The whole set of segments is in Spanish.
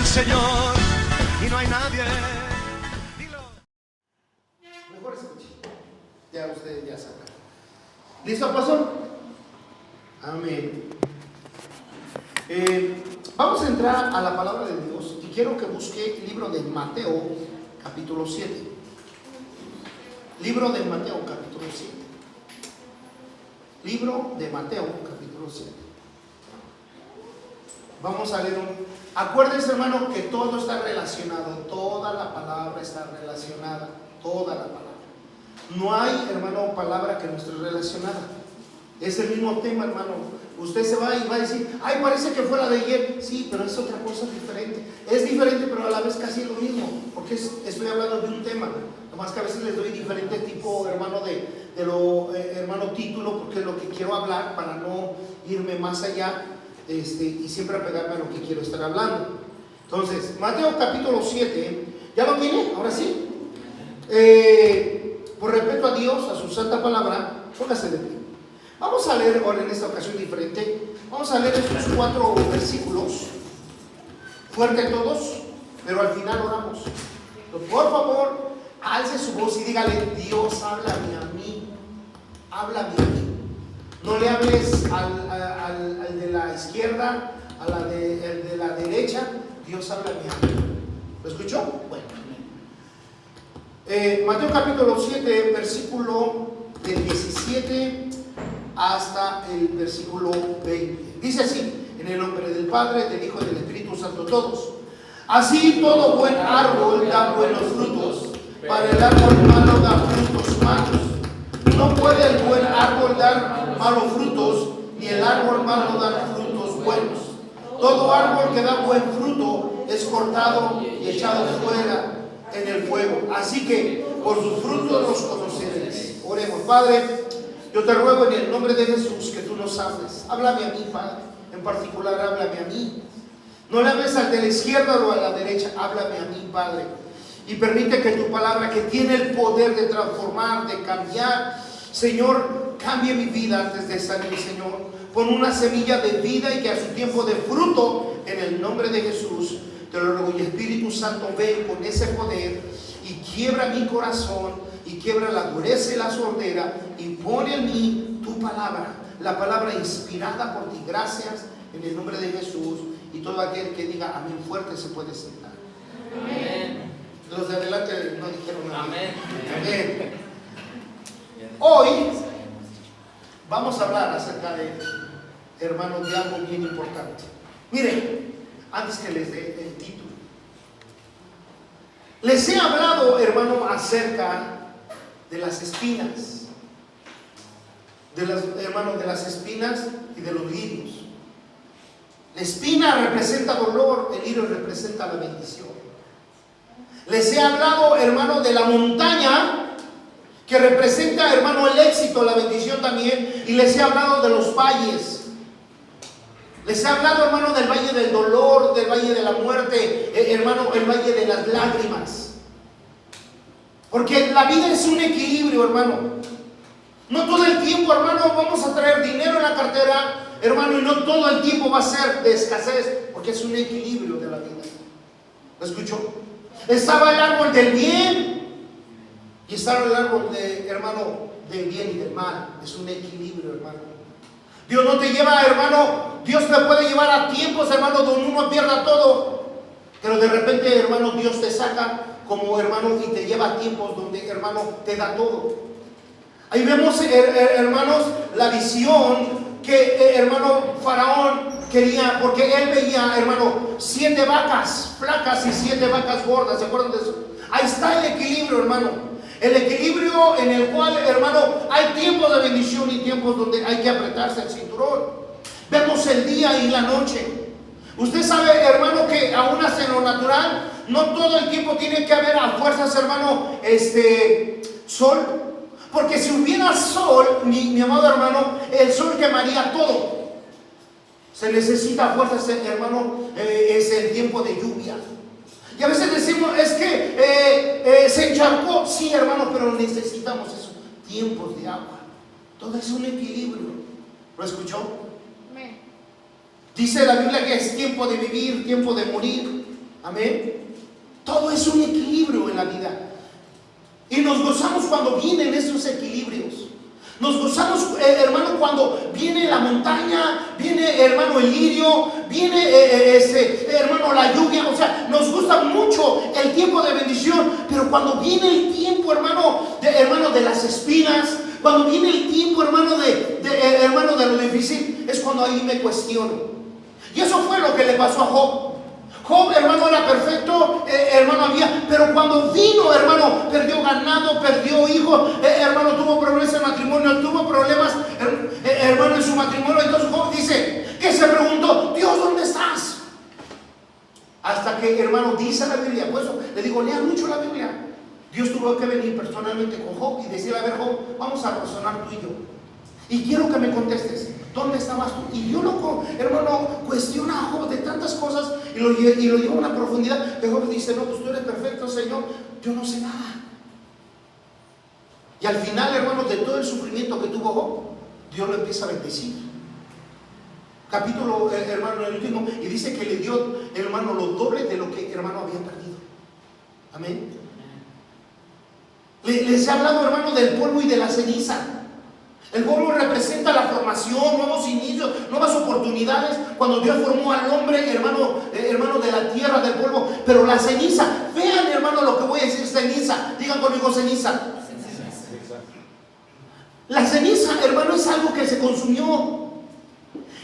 Señor y no hay nadie. Dilo. Mejor escuche. Ya ustedes ya saben. ¿Listo, pastor? Amén. Vamos a entrar a la palabra de Dios y quiero que busque el libro de Mateo, capítulo 7. Libro de Mateo, capítulo 7. Libro de Mateo, capítulo 7. Vamos a leer Acuérdense, hermano, que todo está relacionado. Toda la palabra está relacionada. Toda la palabra. No hay, hermano, palabra que no esté relacionada. Es el mismo tema, hermano. Usted se va y va a decir, ay, parece que fue la de ayer. Sí, pero es otra cosa diferente. Es diferente, pero a la vez casi lo mismo. Porque estoy hablando de un tema. Nomás que a veces les doy diferente tipo, hermano, hermano, título, porque es lo que quiero hablar para no irme más allá y siempre apegarme a lo que quiero estar hablando. Entonces, Mateo capítulo 7, ¿ya lo tiene? Ahora sí. Por respeto a Dios, a su santa palabra, póngase de pie. Vamos a leer ahora en esta ocasión diferente. Vamos a leer estos 4 versículos. Fuerte todos, pero al final oramos. Por favor, alce su voz y dígale, Dios, háblame a mí. Háblame a mí. No le hables al de la izquierda, al de la derecha. Dios, háblame a mí. ¿Lo escuchó? Bueno. Mateo capítulo 7, versículo del 17 hasta el versículo 20. Dice así, en el nombre del Padre, del Hijo y del Espíritu Santo, todos. Así todo buen árbol da buenos frutos, para el árbol malo da frutos malos. No puede el buen árbol dar malos frutos, ni el árbol malo dar frutos buenos. Todo árbol que da buen fruto es cortado y echado fuera en el fuego. Así que por sus frutos los conoceréis. Oremos. Padre, yo te ruego en el nombre de Jesús que tú nos hables. Háblame a mí, Padre. En particular, háblame a mí. No le hables al de la izquierda o a la derecha. Háblame a mí, Padre. Y permite que tu palabra, que tiene el poder de transformar, de cambiar, Señor, cambie mi vida antes de salir, Señor. Pon una semilla de vida y que a su tiempo de fruto, en el nombre de Jesús, te lo ruego. Y Espíritu Santo, ven con ese poder y quiebra mi corazón y quiebra la dureza y la sordera y pone en mí tu palabra, la palabra inspirada por ti. Gracias en el nombre de Jesús. Y todo aquel que diga amén fuerte se puede sentar. Amén. Los de adelante no dijeron nada. Amén. Amén. Hoy vamos a hablar acerca de, hermanos, de algo bien importante. Miren, antes que les dé el título, les he hablado, hermano, acerca de las espinas, de las espinas y de los lirios. La espina representa dolor, el lirio representa la bendición. Les he hablado, hermano, de la montaña, que representa, hermano, el éxito, la bendición también. Y les he hablado de los valles. Les he hablado, hermano, del valle del dolor, del valle de la muerte, hermano, el valle de las lágrimas. Porque la vida es un equilibrio, hermano. No todo el tiempo, hermano, vamos a traer dinero en la cartera, hermano, y no todo el tiempo va a ser de escasez, porque es un equilibrio de la vida. ¿Lo escuchó? Estaba el árbol del bien y estaba el árbol hermano, del bien y del mal. Es un equilibrio, hermano. Dios no te lleva, hermano, Dios te puede llevar a tiempos, hermano, donde uno pierda todo, pero de repente, hermano, Dios te saca como, hermano, y te lleva a tiempos donde, hermano, te da todo. Ahí vemos, hermanos, la visión que, hermano, Faraón quería, porque él veía, hermano, 7 vacas flacas y 7 vacas gordas. ¿Se acuerdan de eso? Ahí está el equilibrio, hermano. El equilibrio en el cual, hermano, hay tiempos de bendición y tiempos donde hay que apretarse el cinturón. Vemos el día y la noche. Usted sabe, hermano, que aún hasta en lo natural, no todo el tiempo tiene que haber a fuerzas, hermano, sol. Porque si hubiera sol, mi amado hermano, el sol quemaría todo. Se necesita fuerzas, hermano, es el tiempo de lluvia. Y a veces decimos, es que se encharcó. Sí, hermano, pero necesitamos eso. Tiempos de agua. Todo es un equilibrio. ¿Lo escuchó? Dice la Biblia que es tiempo de vivir, tiempo de morir. Amén. Todo es un equilibrio en la vida. Y nos gozamos cuando vienen esos equilibrios. Nos gozamos, hermano, cuando viene la montaña, viene, hermano, el lirio, viene, hermano, la lluvia. O sea, nos gusta mucho el tiempo de bendición. Pero cuando viene el tiempo, hermano, de las espinas, cuando viene el tiempo, hermano, de lo difícil, es cuando ahí me cuestiono. Y eso fue lo que le pasó a Job. Job, hermano, era perfecto, hermano, pero cuando vino, hermano, perdió ganado, perdió hijos, hermano, tuvo problemas en matrimonio, tuvo problemas, hermano, en su matrimonio. Entonces Job dice, que se preguntó, Dios, ¿dónde estás? Hasta que, hermano, dice la Biblia, pues le digo, lea mucho la Biblia. Dios tuvo que venir personalmente con Job y decirle, a ver, Job, vamos a razonar tú y yo. Y quiero que me contestes, ¿dónde estabas tú? Y Dios, hermano, cuestiona a Job de tantas cosas y lo lleva a una profundidad. Que Job dice, no, pues tú eres perfecto, Señor, yo no sé nada. Y al final, hermano, de todo el sufrimiento que tuvo Job, Dios lo empieza a bendecir. Capítulo, hermano, el último, y dice que le dio, hermano, lo doble de lo que, hermano, había perdido. Amén. Les he hablado, hermano, del polvo y de la ceniza. El polvo representa la formación, nuevos inicios, nuevas oportunidades. Cuando Dios formó al hombre, hermano, de la tierra, del polvo. Pero la ceniza, vean, hermano, lo que voy a decir, ceniza. Digan conmigo, ceniza. La ceniza, hermano, es algo que se consumió.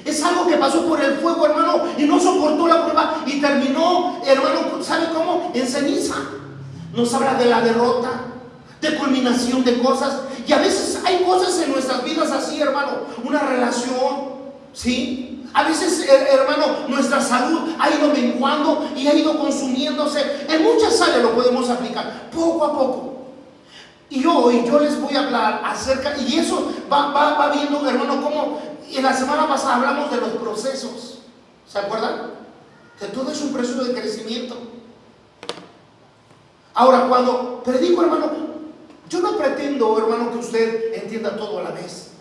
Es algo que pasó por el fuego, hermano, y no soportó la prueba y terminó, hermano, ¿sabe cómo? En ceniza. Nos habla de la derrota, de culminación de cosas. Y a veces hay cosas en nuestras vidas así, hermano. Una relación, ¿sí? A veces, hermano, nuestra salud ha ido menguando y ha ido consumiéndose. En muchas áreas lo podemos aplicar, poco a poco. Y hoy yo les voy a hablar acerca, y eso va viendo, hermano, como en la semana pasada hablamos de los procesos. ¿Se acuerdan? Que todo es un proceso de crecimiento. Ahora, cuando predico, hermano, yo no pretendo, hermano, que usted entienda todo a la vez,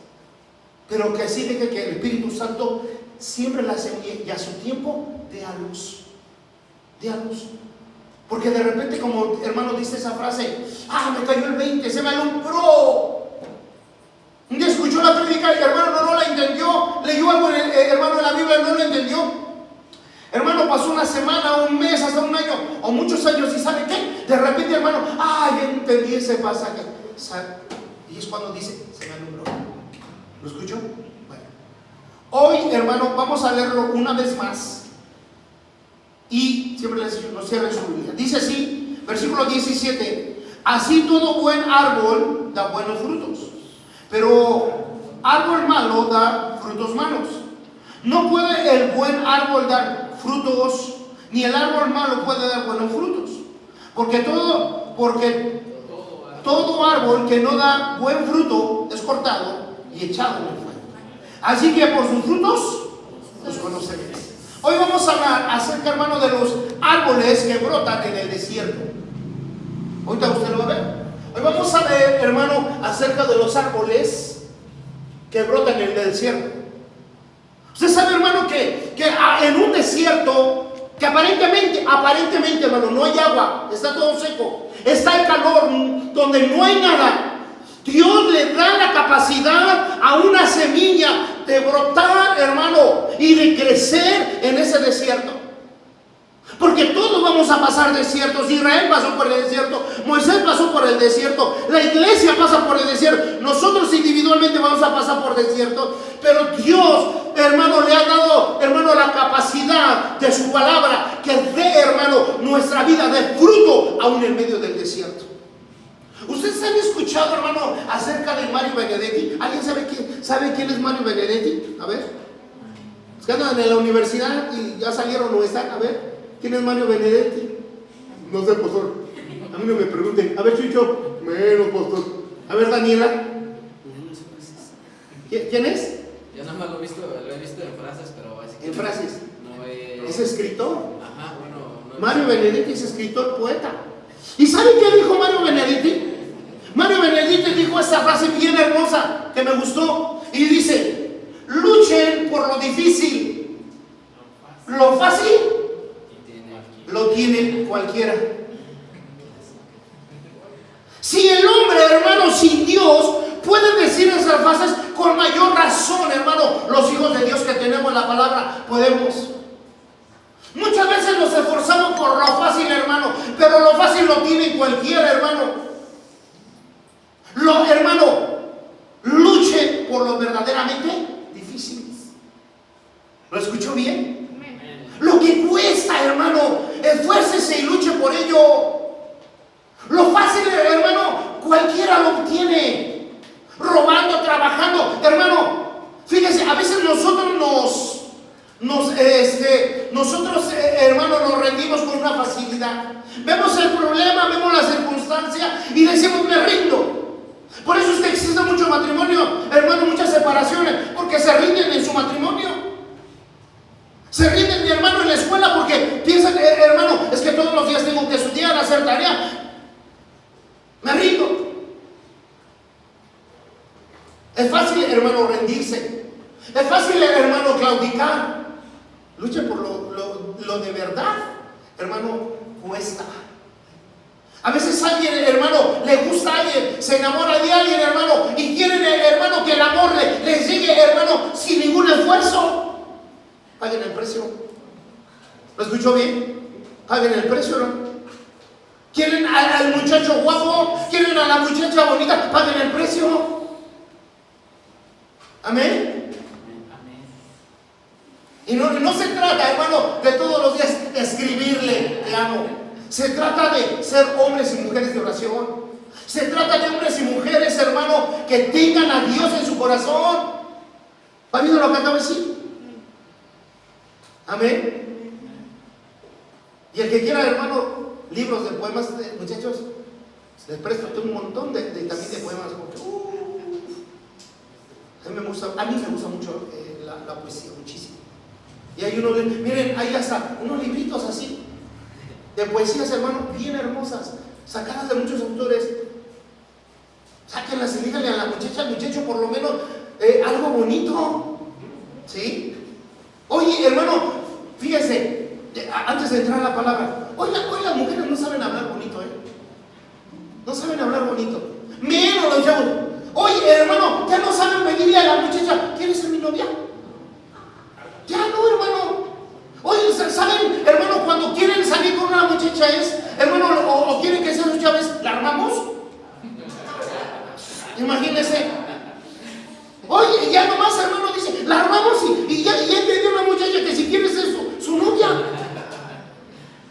pero que así deje que el Espíritu Santo siembre la semilla y a su tiempo dé a luz. Dé a luz. Porque de repente, como hermano dice esa frase, me cayó el 20, se me alumbró. Un día escuchó la prédica y hermano no la entendió, leyó algo hermano en la Biblia, no lo entendió. Hermano, pasó una semana, un mes, hasta un año o muchos años, y ¿sabe qué? De repente, hermano, ya entendí ese pasaje. Y es cuando dice, se me alumbró. ¿Lo escuchó? Bueno. Hoy, hermano, vamos a leerlo una vez más. Y siempre les digo, no cierren su Biblia. Dice así, versículo 17: así todo buen árbol da buenos frutos, pero árbol malo da frutos malos. No puede el buen árbol dar frutos, ni el árbol malo puede dar buenos frutos. Porque todo árbol que no da buen fruto es cortado y echado en el fuego. Así que por sus frutos los conoceréis. Hoy vamos a hablar acerca, hermano, de los árboles que brotan en el desierto. Ahorita usted lo va a ver. Hoy vamos a ver, hermano, acerca de los árboles que brotan en el desierto. Usted sabe, hermano, que en un desierto que aparentemente, hermano, no hay agua, está todo seco, está el calor, donde no hay nada, Dios le da la capacidad a una semilla de brotar, hermano, y de crecer en ese desierto. Porque todos vamos a pasar desiertos. Israel pasó por el desierto, Moisés pasó por el desierto, la iglesia pasa por el desierto, nosotros individualmente vamos a pasar por desierto. Pero Dios, hermano, le ha dado, hermano, la capacidad de su palabra que dé, hermano, nuestra vida de fruto aún en medio del desierto. ¿Ustedes han escuchado, hermano, acerca de Mario Benedetti? ¿Alguien sabe quién es Mario Benedetti? A ver, es que andan en la universidad y ya salieron o están. A ver, ¿quién es Mario Benedetti? No sé, pastor. A mí no me pregunten. A ver, Chucho. Menos, pastor. A ver, Daniela. ¿Quién es? Yo nada más lo he visto en frases, pero así que en frases. No es... Es escritor. Ajá, bueno. No Mario Benedetti es escritor, poeta. ¿Y sabe qué dijo Mario Benedetti? Mario Benedetti dijo esta frase bien hermosa que me gustó. Y dice: luchen por lo difícil. Lo fácil lo tiene cualquiera. Si el hombre, hermano, sin Dios puede decir esas frases, con mayor razón, hermano, los hijos de Dios que tenemos la palabra, podemos. Muchas veces nos esforzamos por lo fácil, hermano, pero lo fácil lo tiene cualquiera, hermano. Hermano, luche por lo verdaderamente difícil. ¿Lo escuchó bien? Lo que cuesta, hermano, esfuércese y luche por ello. Lo fácil, hermano, cualquiera lo obtiene. Robando, trabajando, hermano. Fíjese, a veces nosotros hermano, nos rendimos con una facilidad. Vemos el problema, vemos la circunstancia y decimos, me rindo. Por eso es que existe mucho matrimonio, hermano, muchas separaciones, porque se rinden en su matrimonio. Se rinden, mi hermano, en la escuela porque piensan, hermano, es que todos los días tengo que estudiar, hacer tarea. Me rindo. Es fácil, hermano, rendirse. Es fácil, hermano, claudicar. Luche por lo de verdad, hermano, cuesta. A veces alguien, hermano, le gusta a alguien, se enamora de alguien, hermano, y quieren, hermano, que el amor les llegue, hermano, sin ningún esfuerzo. Paguen el precio. ¿Lo escuchó bien? Paguen el precio, ¿no? Quieren al muchacho guapo, quieren a la muchacha bonita, paguen el precio. Amén. Y no se trata, hermano, de todos los días escribirle te amo. Se trata de ser hombres y mujeres de oración. Se trata de hombres y mujeres, hermano, que tengan a Dios en su corazón. ¿Va viendo lo que acabo de decir? Amén. Y el que quiera, hermano, libros de poemas, muchachos, les presto un montón también de poemas. Porque, a mí me gusta mucho la poesía, muchísimo. Y hay miren, hay hasta unos libritos así de poesías, hermano, bien hermosas, sacadas de muchos autores. Sáquenlas y díganle a la muchacha, al muchacho, por lo menos algo bonito. ¿Sí? Oye, hermano, fíjese, antes de entrar a la palabra, hoy las mujeres no saben hablar bonito, no saben hablar bonito. Menos los chavos. Oye, hermano, ya no saben pedirle a la muchacha, ¿quieres ser mi novia? Ya no, hermano. Oye, ¿saben, hermano, cuando quieren salir con una muchacha hermano, o quieren que sean sus llaves, la armamos? Imagínense. Oye, ya nomás, hermano, dice, la armamos y ya entendió una muchacha que si quiere ser su novia.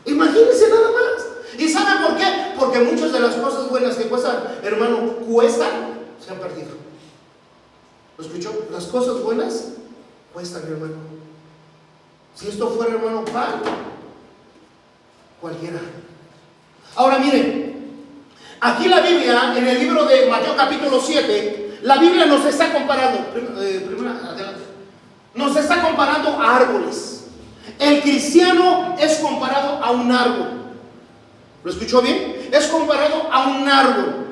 Imagínense nada más. ¿Y saben por qué? Porque muchas de las cosas buenas que cuestan, hermano, se han perdido. ¿Lo escuchó? Las cosas buenas cuestan, hermano. Si esto fuera, hermano, pan, cualquiera. Ahora miren, aquí la Biblia, en el libro de Mateo capítulo 7, la Biblia nos está comparando, adelante, nos está comparando a árboles. El cristiano es comparado a un árbol. ¿Lo escuchó bien? Es comparado a un árbol.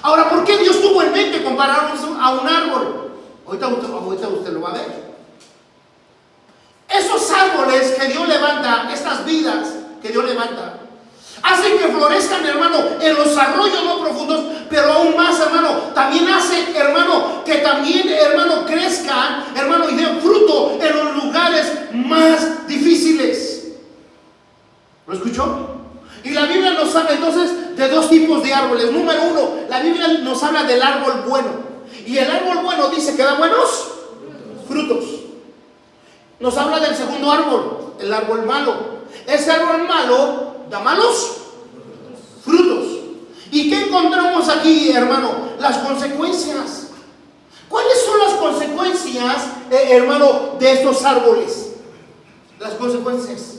Ahora, ¿por qué Dios tuvo en mente compararnos a un árbol? Ahorita usted lo va a ver. Esos árboles que Dios levanta, estas vidas que Dios levanta, hacen que florezcan, hermano, en los arroyos no profundos, pero aún más, hermano, también hace, hermano, que también, hermano, crezcan, hermano, y den fruto en los lugares más difíciles. ¿Lo escuchó? Y la Biblia nos habla entonces de dos tipos de árboles. Número uno, la Biblia nos habla del árbol bueno. Y el árbol bueno dice que da buenos frutos. Nos habla del segundo árbol, el árbol malo. Ese árbol malo da malos frutos. ¿Y qué encontramos aquí, hermano? Las consecuencias. ¿Cuáles son las consecuencias, hermano, de estos árboles? Las consecuencias.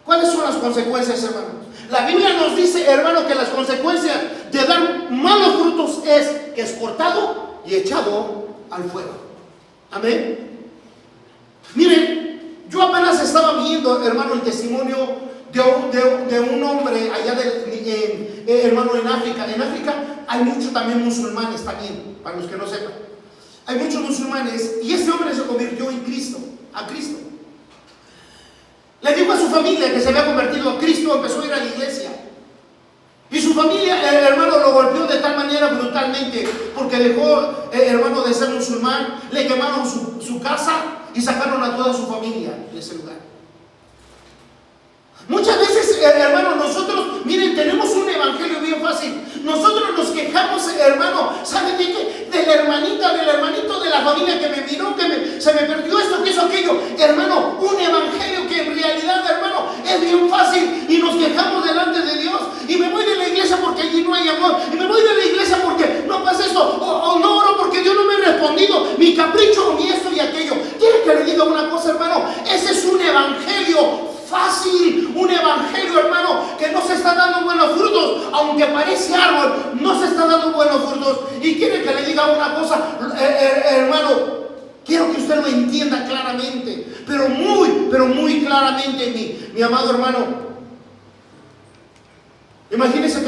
¿Cuáles son las consecuencias, hermano? La Biblia nos dice, hermano, que las consecuencias de dar malos frutos es que es cortado y echado al fuego. Amén. Miren, yo apenas estaba viendo, hermano, el testimonio de un hombre allá, hermano, en África. En África hay muchos también musulmanes también, para los que no sepan. Hay muchos musulmanes y este hombre se convirtió en Cristo, a Cristo. Le dijo a su su familia, que se había convertido a Cristo, empezó a ir a la iglesia. Y su familia, hermano, lo golpeó de tal manera brutalmente, porque dejó, hermano, de ser musulmán. Le quemaron su casa y sacaron a toda su familia de ese lugar. Muchas veces, hermano, nosotros, miren, tenemos un evangelio bien fácil. Nosotros nos quejamos, hermano, ¿saben de qué? De la hermanita, del hermanito de la familia que me miró, se me perdió esto, que hizo aquello. Hermano, un evangelio que en realidad, hermano, es bien fácil, y nos quejamos delante de Dios. Y me voy de la iglesia porque allí no hay amor, y me voy de la iglesia porque no pasa esto, o no oro porque Dios no me ha respondido, mi capricho, mi esto y aquello. ¿Quiere que le diga una cosa, hermano? Ese es un evangelio fácil, un evangelio, hermano, que no se está dando buenos frutos. Aunque parece árbol, no se está dando buenos frutos. Y quiere que le diga una cosa, hermano, quiero que usted lo entienda claramente, pero muy claramente, mi amado hermano. Imagínese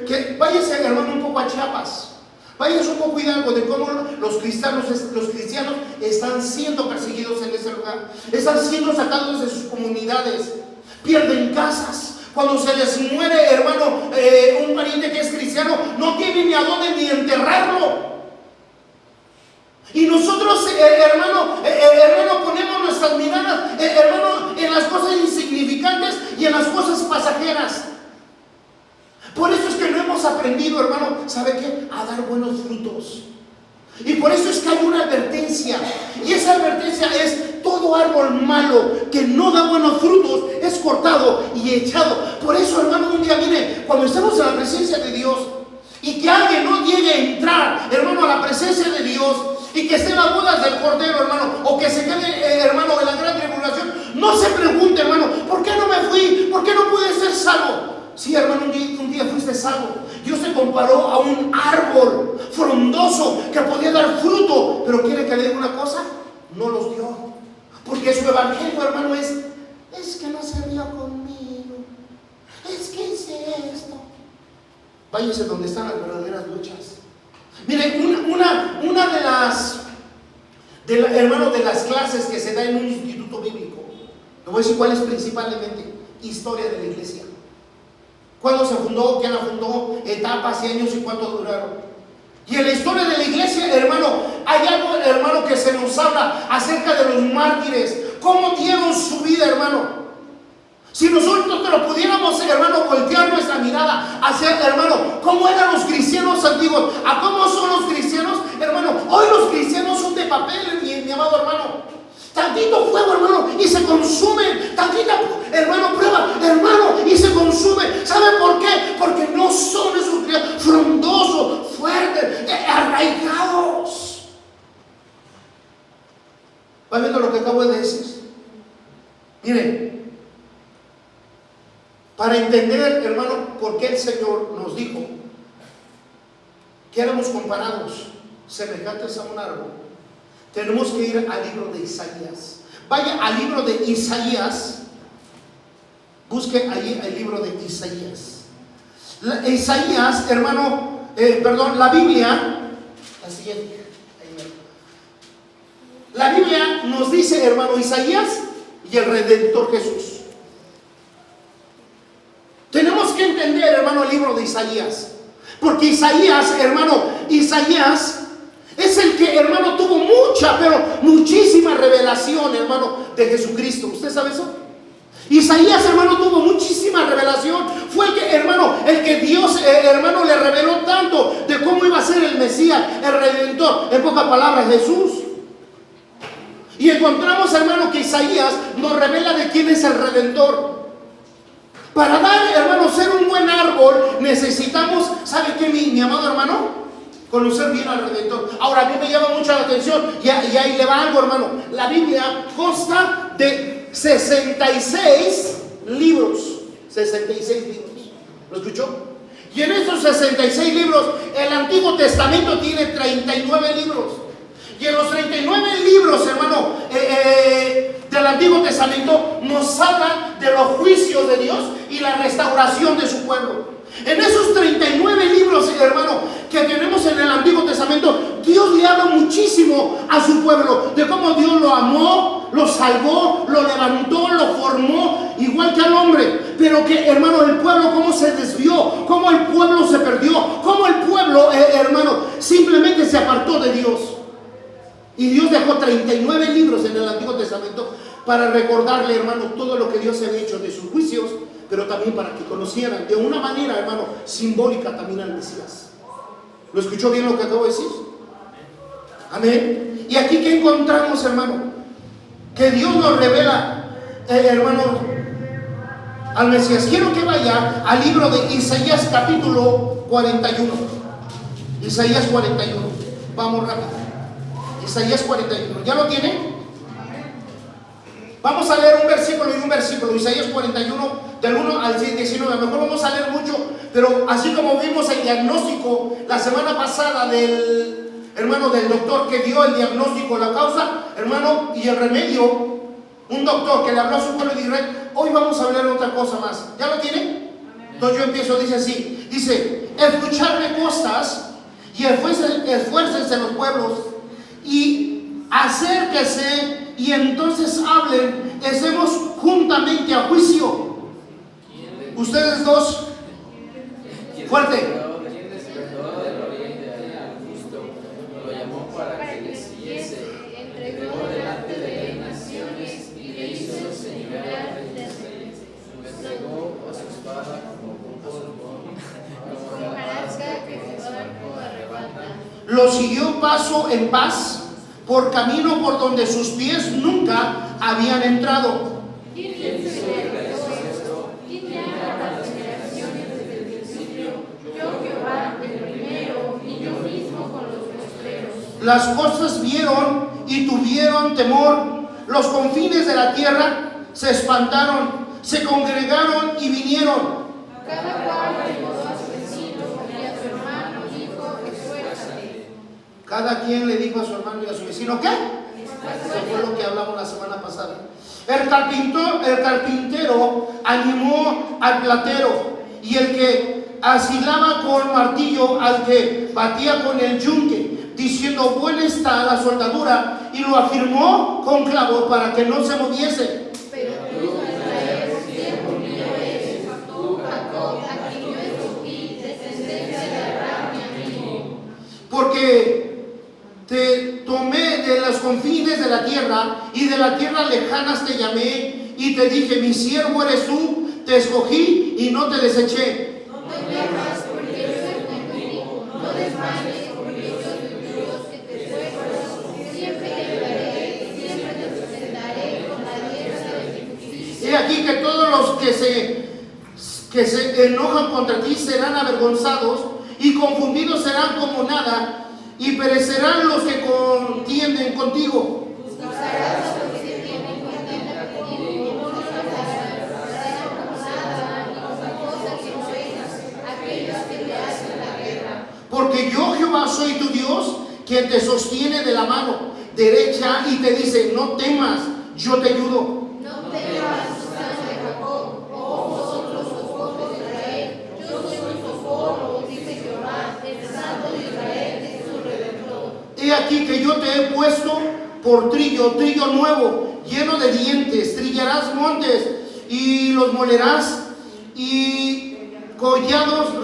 que váyase, hermano, un poco a Chiapas. Váyase un poco Hidalgo, de cómo los cristianos están siendo perseguidos en ese lugar. Están siendo sacados de sus comunidades. Pierden casas. Cuando se les muere, hermano, un pariente que es cristiano, no tiene ni a dónde ni enterrarlo. Y nosotros, hermano, ponemos nuestras miradas, hermano, en las cosas insignificantes y en las cosas pasajeras. Por eso es que no hemos aprendido, hermano, ¿sabe qué? A dar buenos frutos. Y por eso es que hay una advertencia. Y esa advertencia es: todo árbol malo que no da buenos frutos es cortado y echado. Por eso, hermano, un día, mire, cuando estamos en la presencia de Dios y que alguien no llegue a entrar, hermano, a la presencia de Dios, y que esté en las bodas del Cordero, hermano, o que se quede, hermano, en la gran tribulación, no se pregunte, hermano, ¿por qué no me fui? ¿Por qué no pude ser salvo? Sí, hermano, un día fuiste salvo. Dios te comparó a un árbol frondoso que podía dar fruto, pero quiere que le diga una cosa: no los dio, porque su evangelio, hermano, es que no se rió conmigo, es que hice esto. Váyase donde están las verdaderas luchas. Mire, una de las clases que se da en un instituto bíblico, le voy a decir cuál es principalmente: historia de la iglesia. ¿Cuándo se fundó? ¿Quién la fundó? Etapas y años y cuánto duraron. Y en la historia de la iglesia, hermano, hay algo, hermano, que se nos habla acerca de los mártires. ¿Cómo dieron su vida, hermano? Si nosotros lo pudiéramos, hermano, voltear nuestra mirada hacia, hermano, cómo eran los cristianos antiguos, a cómo son los cristianos, hermano. Hoy los cristianos son de papel, mi amado hermano. Tantito fuego, hermano, y se consumen. Tantita, hermano, prueba, hermano, y se consumen. ¿Saben por qué? Porque no son esos cristianos frondosos, fuertes, arraigados. ¿Va viendo lo que acabo de decir? Miren, para entender, hermano, por qué el Señor nos dijo que éramos comparados, semejantes a un árbol, tenemos que ir al libro de Isaías. Vaya al libro de Isaías. Busque allí el libro de Isaías. Isaías, hermano, la Biblia, la siguiente. La Biblia nos dice, hermano, Isaías y el Redentor Jesús. Tenemos que entender, hermano, el libro de Isaías. Porque Isaías, hermano, Isaías es el que, hermano, tuvo mucha, pero muchísima revelación, hermano, de Jesucristo. ¿Usted sabe eso? Isaías, hermano, tuvo muchísima revelación. Fue el que, hermano, Dios, hermano, le reveló tanto de cómo iba a ser el Mesías, el Redentor. En pocas palabras, Jesús. Y encontramos, hermano, que Isaías nos revela de quién es el Redentor. Para dar, hermano, ser un buen árbol, necesitamos, ¿sabe qué, mi amado hermano? Conocer bien al Redentor. Ahora, a mí me llama mucho la atención, y ahí le va algo, hermano. La Biblia consta de 66 libros. 66 libros. ¿Lo escuchó? Y en estos 66 libros, el Antiguo Testamento tiene 39 libros. Y en los 39 libros, hermano, del Antiguo Testamento, nos hablan de los juicios de Dios y la restauración de su pueblo. En esos 39 libros, hermano, que tenemos en el Antiguo Testamento, Dios le habla muchísimo a su pueblo, de cómo Dios lo amó, lo lo salvó, lo levantó, lo formó, igual que al hombre. Pero que, hermano, el pueblo cómo se desvió, cómo el pueblo se perdió, cómo el pueblo, hermano, simplemente se apartó de Dios. Y Dios dejó 39 libros en el Antiguo Testamento para recordarle, hermano, todo lo que Dios había hecho de sus juicios, pero también para que conocieran de una manera, hermano, simbólica también al Mesías. ¿Lo escuchó bien lo que acabo de decir? Amén. Y aquí que encontramos, hermano, que Dios nos revela, hermano, al Mesías. Quiero que vaya al libro de Isaías capítulo 41. Isaías 41. Vamos rápido. Isaías 41. ¿Ya lo tiene? Vamos a leer un versículo y un versículo. Isaías 41, del 1 al 19. A lo mejor vamos a leer mucho, pero así como vimos el diagnóstico la semana pasada del hermano, del doctor que dio el diagnóstico, la causa, hermano, y el remedio, un doctor que le habló a su pueblo de Israel. Hoy vamos a hablar otra cosa más. ¿Ya lo tiene? Entonces yo empiezo, dice así. Dice: escuchadme costas y esfuércense los pueblos y acérquese y entonces hablen, estemos juntamente a juicio. Ustedes dos, fuerte. Lo llamó para que le siguiese, entregó delante de las naciones y le hizo señorear de reyes. Entregó a su espada como hojarasca que su barco arrebata. Lo siguió paso en paz, por camino por donde sus pies nunca habían entrado. ¿Quién hizo esto? ¿Quién llama a las generaciones desde el principio? Yo, Jehová, el primero, y yo mismo con los postreros. Las costas vieron y tuvieron temor. Los confines de la tierra se espantaron, se congregaron y vinieron. Cada cual recordó a su vecino y a su hermano dijo: esfuérzate. Cada quien le dijo a su hermano y a su vecino, ¿qué? Eso fue lo que hablamos la semana pasada. El carpintero animó al platero, y el que asilaba con martillo al que batía con el yunque, diciendo: buena está la soldadura, y lo afirmó con clavos para que no se moviese. Pero tú, Israel, siervo mío eres, tú, Jacob, a quien yo escogí, descendencia de Abraham, mi amigo. Porque te tomé de los confines de la tierra, y de la tierra lejanas te llamé, y te dije: mi siervo eres tú, te escogí y no te deseché. No temas, porque yo estoy contigo, no desmayes, porque yo soy tu Dios, que te esfuerzas, siempre te ayudaré, siempre te sustentaré con la diestra de mi justicia. He aquí que todos los que se enojan contra ti serán avergonzados, y confundidos serán como nada, y perecerán los que contienden contigo. Buscarás a los que tienen contienda contigo, no los harás como nada, ni como cosa que no es, aquellos que te hacen la guerra. Porque yo, Jehová, soy tu Dios, quien te sostiene de la mano derecha y te dice: no temas, yo te ayudo. No temas, hijos de Jacob, oh vosotros los ojos de Israel, yo soy tu socorro, dice Jehová, el Santo de Israel, es tu Redentor. He aquí que yo te he puesto por trillo nuevo, lleno de dientes. Trillarás montes y los molerás, y collados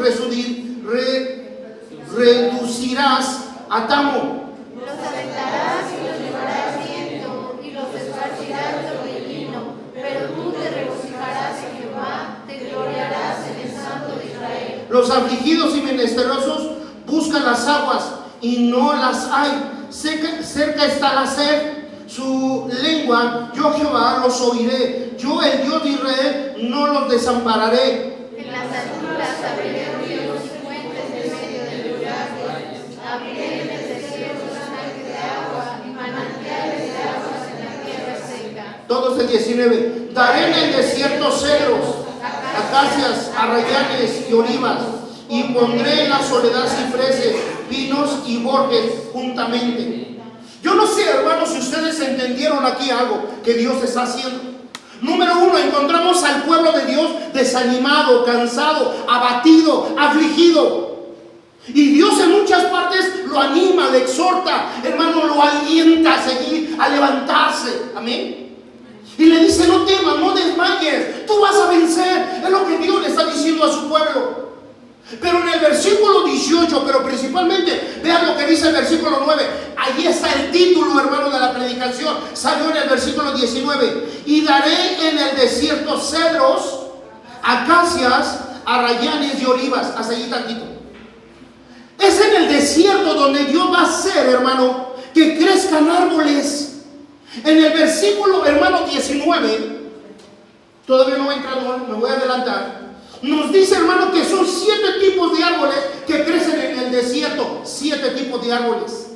reducirás a tamo. Los aventarás y los llevarás viento, y los esparcirás sobre el lino, pero tú te regocijarás en Jehová, te gloriarás en el Santo de Israel. Los afligidos y menesterosos buscan las aguas y no las hay. Cerca está la sed, su lengua, yo Jehová los oiré. Yo, el Dios de Israel, no los desampararé. En las alturas abriré ríos y fuentes en medio del lugar. Abriré en el desierto estanques de agua y manantiales de aguas en la tierra seca. Todos el 19. Daré en el desierto cedros, acacias, arrayanes y olivas, y pondré en la soledad cipreses, pinos y borges juntamente. Yo no sé, hermanos, si ustedes entendieron aquí algo que Dios está haciendo. Número uno, encontramos al pueblo de Dios desanimado, cansado, abatido, afligido. Y Dios en muchas partes lo anima, le exhorta, hermano, lo alienta a seguir, a levantarse. Amén. Y le dice: no temas, no desmayes, tú vas a vencer. Es lo que Dios le está diciendo a su pueblo. Pero en el versículo 18, pero principalmente, vean lo que dice el versículo 9. Allí está el título, hermano, de la predicación. Salió en el versículo 19. Y daré en el desierto cedros, acacias, arrayanes y olivas. Hasta allí tantito. Es en el desierto donde Dios va a hacer, hermano, que crezcan árboles. En el versículo, hermano, 19, todavía no voy a entrar, me voy a adelantar. Nos dice, hermano, que son 7 tipos de árboles que crecen en el desierto. 7 tipos de árboles.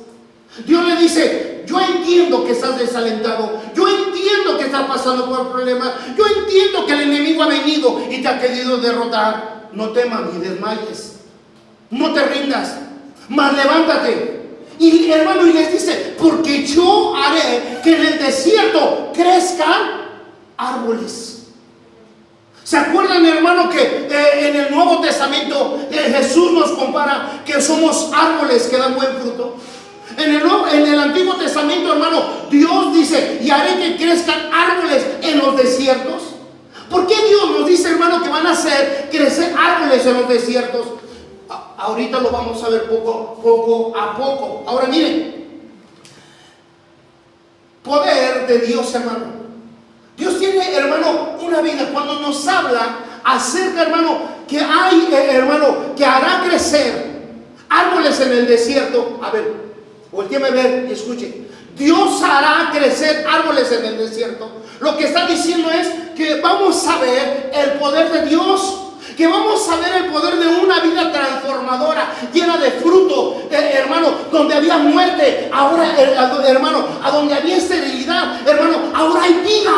Dios le dice: yo entiendo que estás desalentado, yo entiendo que estás pasando por problemas, yo entiendo que el enemigo ha venido y te ha querido derrotar. No temas ni desmayes, no te rindas, mas levántate. Y hermano, y les dice: porque yo haré que en el desierto crezcan árboles. ¿Se acuerdan, hermano, que en el Nuevo Testamento Jesús nos compara que somos árboles que dan buen fruto? En el Antiguo Testamento, hermano, Dios dice: y haré que crezcan árboles en los desiertos. ¿Por qué Dios nos dice, hermano, que van a hacer crecer árboles en los desiertos? Ahorita lo vamos a ver poco a poco. Ahora miren, poder de Dios, hermano. Dios tiene, hermano, una vida. Cuando nos habla acerca, hermano, que hay, hermano, que hará crecer árboles en el desierto. A ver, voltéame a ver y escuche. Dios hará crecer árboles en el desierto. Lo que está diciendo es que vamos a ver el poder de Dios, que vamos a ver el poder de una vida transformadora, llena de fruto, hermano. Donde había muerte, ahora, hermano, a donde había esterilidad, hermano, ahora hay vida.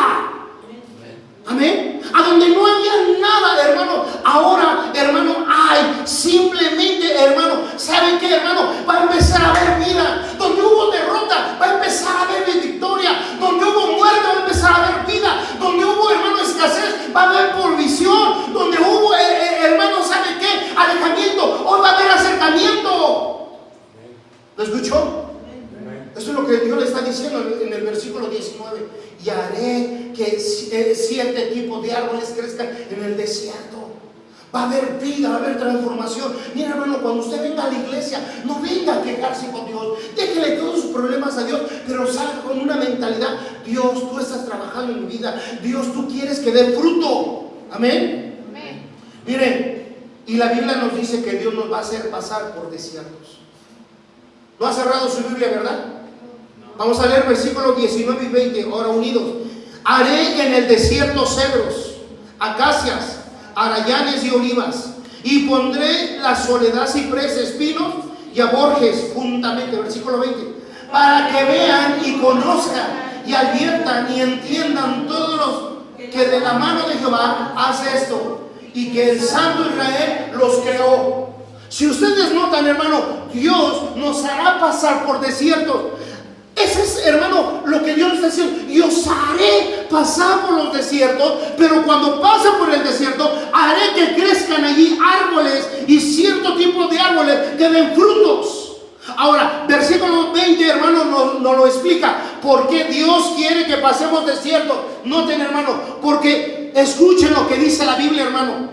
Amén. A donde no había nada, hermano, ahora, hermano, hay. Simplemente, hermano, ¿saben qué, hermano? Va a empezar a haber vida. Donde hubo derrota, va a empezar a haber victoria. Donde hubo muerte, va a empezar a haber vida. Donde hubo, hermano, escasez, va a haber provisión. Donde hubo, hermano, ¿sabe qué? Alejamiento, hoy va a haber acercamiento. ¿Lo escuchó? Eso es lo que Dios le está diciendo en el versículo 19. Y haré que 7 tipos de árboles crezcan en el desierto. Va a haber vida, va a haber transformación. Mira, hermano, cuando usted venga a la iglesia, no venga a quejarse con Dios. Déjele todos sus problemas a Dios, pero salga con una mentalidad: Dios, tú estás trabajando en mi vida. Dios, tú quieres que dé fruto. Amén. Amén. Miren, y la Biblia nos dice que Dios nos va a hacer pasar por desiertos. ¿No ha cerrado su Biblia, verdad? Vamos a leer versículos 19 y 20, ahora unidos. Haré en el desierto cedros, acacias, arayanes y olivas, y pondré la soledad, ciprés, espinos y aborjes juntamente. Versículo 20. Para que vean y conozcan y adviertan y entiendan todos los que de la mano de Jehová hace esto, y que el Santo Israel los creó. Si ustedes notan, hermano, Dios nos hará pasar por desiertos. Ese es, hermano, lo que Dios está diciendo. Yo os haré pasar por los desiertos, pero cuando pasen por el desierto, haré que crezcan allí árboles, y cierto tipo de árboles que den frutos. Ahora, versículo 20, hermano, nos lo explica. ¿Por qué Dios quiere que pasemos desiertos? Noten, hermano, porque escuchen lo que dice la Biblia, hermano.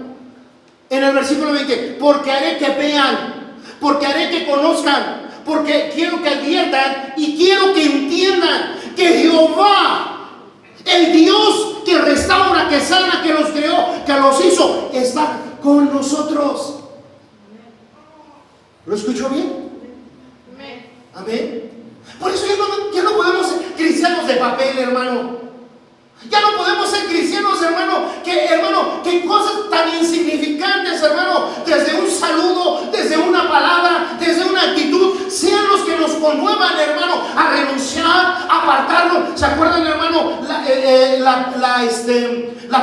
En el versículo 20, porque haré que vean, porque haré que conozcan, porque quiero que adviertan y quiero que entiendan que Jehová, el Dios que restaura, que sana, que los creó, que los hizo, está con nosotros. ¿Lo escuchó bien? Amén. Por eso ya no podemos ser cristianos de papel, hermano. Ya no podemos ser cristianos, hermano, que cosas tan insignificantes, hermano, desde un saludo, desde una palabra, desde una actitud, sean los que nos conmuevan, hermano, a renunciar, a apartarnos. ¿Se acuerdan, hermano, la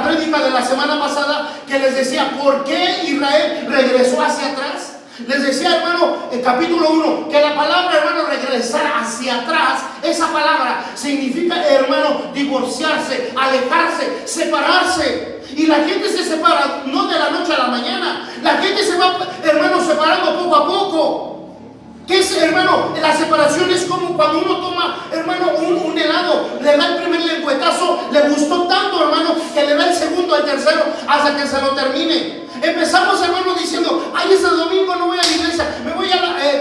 prédica de la semana pasada que les decía por qué Israel regresó hacia atrás? Les decía, hermano, en capítulo 1, que la palabra, hermano, regresar hacia atrás, esa palabra significa, hermano, divorciarse, alejarse, separarse. Y la gente se separa no de la noche a la mañana. La gente se va, hermano, separando poco a poco. ¿Qué es, hermano? La separación es como cuando uno toma, hermano, un helado, le da el primer lengüetazo, le gustó tercero hasta que se lo termine. Empezamos, hermano, diciendo: ay, este domingo no voy a la iglesia, me voy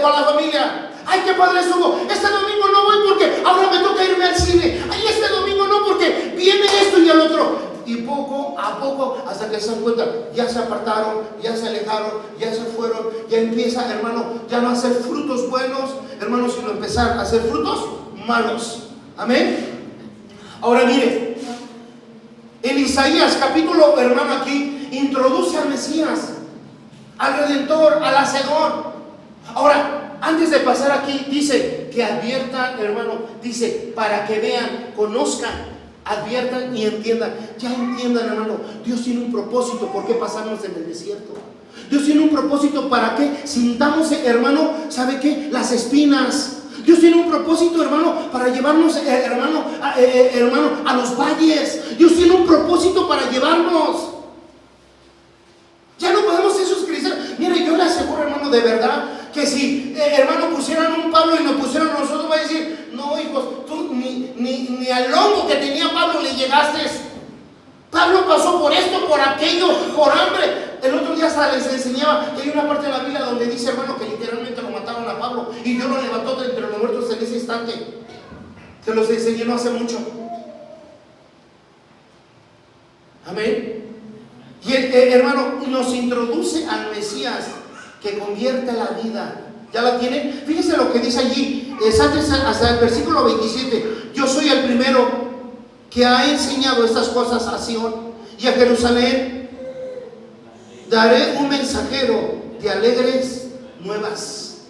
con la familia. Ay, qué padre estuvo. Este domingo no voy porque ahora me toca irme al cine. Ay, este domingo no porque viene esto y el otro. Y poco a poco, hasta que se dan cuenta, ya se apartaron, ya se alejaron, ya se fueron, ya empieza, hermano, ya no a hacer frutos buenos, hermano, sino empezar a hacer frutos malos. Amén. Ahora mire, en Isaías capítulo, hermano, aquí introduce al Mesías, al Redentor, al Hacedor. Ahora, antes de pasar aquí, dice que adviertan, hermano, dice, para que vean, conozcan, adviertan y entiendan. Ya entiendan, hermano, Dios tiene un propósito. ¿Por qué pasamos en el desierto? Dios tiene un propósito para que sintamos, hermano, ¿sabe qué? Las espinas. Dios tiene un propósito, hermano, para llevarnos, hermano, a los valles. Dios tiene un propósito para llevarnos. Ya no podemos ser sus cristianos. Mire, yo le aseguro, hermano, de verdad, que si, hermano, pusieran un Pablo y nos pusieran a nosotros, va a decir: no, hijos, tú ni al lomo que tenía Pablo le llegaste. Pablo pasó por esto, por aquello, por hambre. El otro día hasta les enseñaba que hay una parte de la Biblia donde dice, hermano, que literalmente lo mataron a Pablo y Dios lo levantó de entre los muertos en ese instante. Se los enseñé no hace mucho. Amén. Y hermano, nos introduce al Mesías que convierte la vida. ¿Ya la tienen? Fíjense lo que dice allí, hasta el versículo 27. Yo soy el primero que ha enseñado estas cosas a Sion y a Jerusalén. Daré un mensajero de alegres nuevas.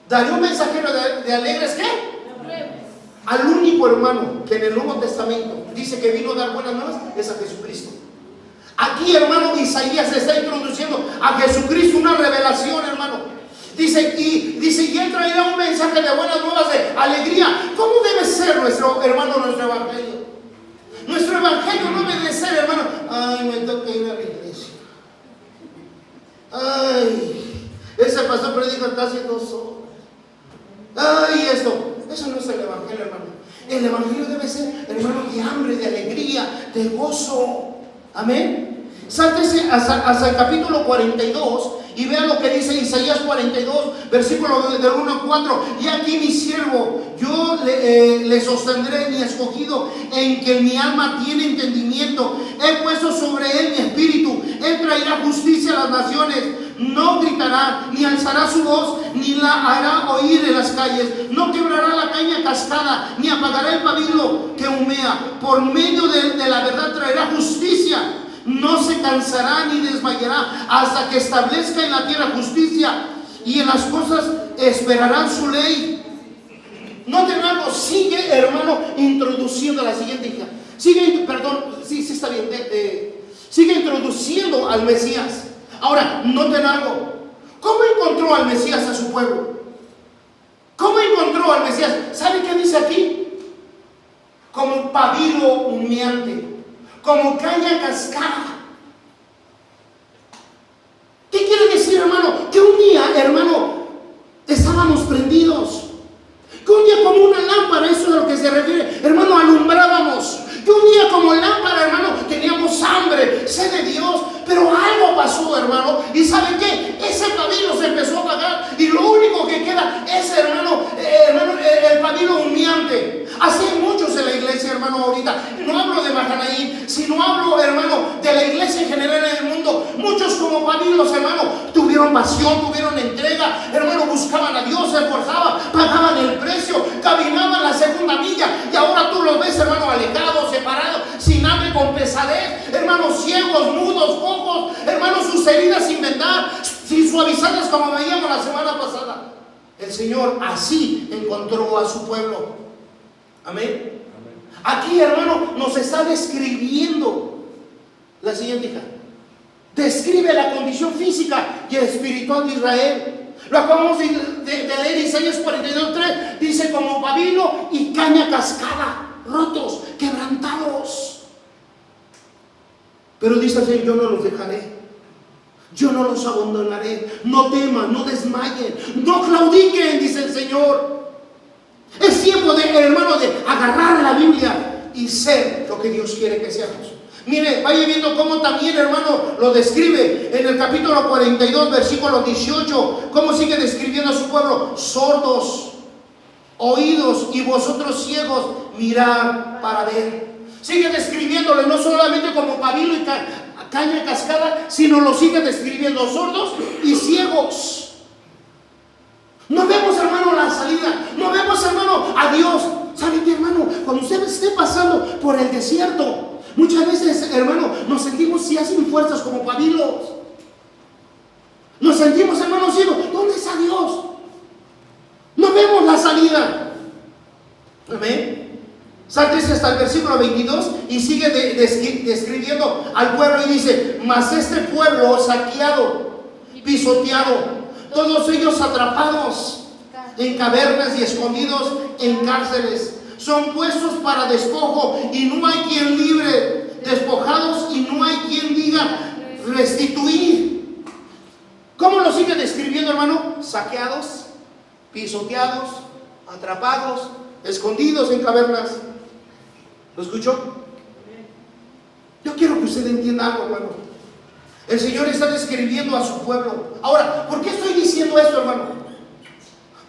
Daré un mensajero de alegres, ¿qué? Al único, hermano, que en el Nuevo Testamento dice que vino a dar buenas nuevas, es a Jesucristo. Aquí, hermano, Isaías está introduciendo a Jesucristo una revelación, hermano. Dice, y él traerá un mensaje de buenas nuevas, de alegría. ¿Cómo debe ser nuestro, hermano, nuestro evangelio? Nuestro evangelio no debe ser, hermano: ay, me toca ir a la iglesia. Ay, ese pastor predica casi 2 horas. Ay, eso no es el evangelio, hermano. El evangelio debe ser, hermano, de hambre, de alegría, de gozo. Amén. Sáltese hasta el capítulo 42 y vean lo que dice Isaías 42, versículo del 1 al 4. Y aquí mi siervo, yo le sostendré, mi escogido, en que mi alma tiene entendimiento. He puesto sobre él mi espíritu. Él traerá justicia a las naciones. No gritará, ni alzará su voz, ni la hará oír en las calles. No quebrará la caña cascada, ni apagará el pabilo que humea. Por medio de la verdad traerá justicia. No se cansará ni desmayará hasta que establezca en la tierra justicia, y en las cosas esperarán su ley. Noten algo, sigue, hermano, introduciendo a la siguiente hija. Está bien. Sigue introduciendo al Mesías. Ahora, noten algo. ¿Cómo encontró al Mesías a su pueblo? ¿Cómo encontró al Mesías? ¿Sabe qué dice aquí? Como pabilo humeante, como caña cascada. ¿Qué quiere decir, hermano? Que un día, hermano, estábamos prendidos. Que un día como una lámpara, eso es a lo que se refiere, hermano, alumbrábamos. Que un día como lámpara, hermano, teníamos hambre, sed de Dios. Pero algo pasó, hermano, y ¿saben qué? Ese pabilo se empezó a apagar y lo único que queda es, hermano, el pabilo humeante. Así hay muchos en la iglesia, hermano, ahorita. No hablo de Mahanaim, sino hablo, hermano, de la iglesia en general en el mundo. Muchos como pabilos, hermano, tuvieron pasión, tuvieron entrega, hermano, buscaban a Dios, se esforzaban, pagaban el precio, caminaban la segunda milla, y ahora tú los ves, hermano, alejados, separados, sin hambre, con pesadez, hermanos, ciegos, mudos, cojos, hermanos, sus heridas sin vendar, sin suavizarlas, como veíamos la semana pasada. El Señor así encontró a su pueblo. Amén. Aquí, hermano, nos está describiendo la siguiente hija. Describe la condición física y espiritual de Israel. Lo acabamos de leer, Isaías 42:3. Dice: como pabilo y caña cascada, rotos, quebrantados. Pero dice el Señor: yo no los dejaré, yo no los abandonaré. No teman, no desmayen, no claudiquen, dice el Señor. Es tiempo de, hermano, de agarrar la Biblia y ser lo que Dios quiere que seamos. Mire, vaya viendo cómo también, hermano, lo describe en el capítulo 42, versículo 18. Cómo sigue describiendo a su pueblo: sordos, oídos, y vosotros ciegos, mirad para ver. Sigue describiéndole no solamente como pabilo y caña cascada, sino lo sigue describiendo sordos y ciegos. No vemos, hermano, la salida. No vemos, hermano, a Dios. ¿Sabe qué, hermano? Cuando usted esté pasando por el desierto, muchas veces, hermano, nos sentimos si hacen fuerzas como pabilos. Nos sentimos, hermano, ciegos. ¿Dónde está Dios? No vemos la salida. Amén. Sáltese hasta el versículo 22 y sigue describiendo al pueblo y dice: mas este pueblo saqueado, pisoteado, todos ellos atrapados en cavernas y escondidos en cárceles, son puestos para despojo y no hay quien libre, despojados y no hay quien diga restituir. ¿Cómo lo sigue describiendo, hermano? Saqueados, pisoteados, atrapados, escondidos en cavernas. ¿Lo escuchó? Yo quiero que usted entienda algo, hermano. El Señor está describiendo a su pueblo. Ahora, ¿por qué estoy diciendo esto, hermano?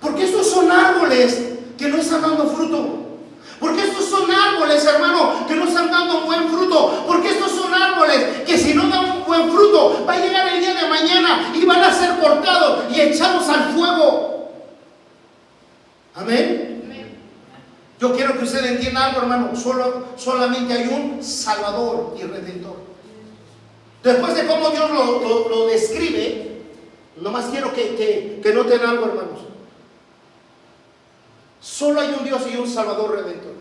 Porque estos son árboles que no están dando fruto. Porque estos son árboles, hermano, que no están dando buen fruto. Porque estos son árboles que si no dan buen fruto, va a llegar el día de mañana y van a ser cortados y echados al fuego. Amén. Yo quiero que usted entienda algo, hermano. Solamente hay un Salvador y Redentor. Después de cómo Dios lo describe, nomás quiero que noten algo, hermanos. Solo hay un Dios y un Salvador Redentor.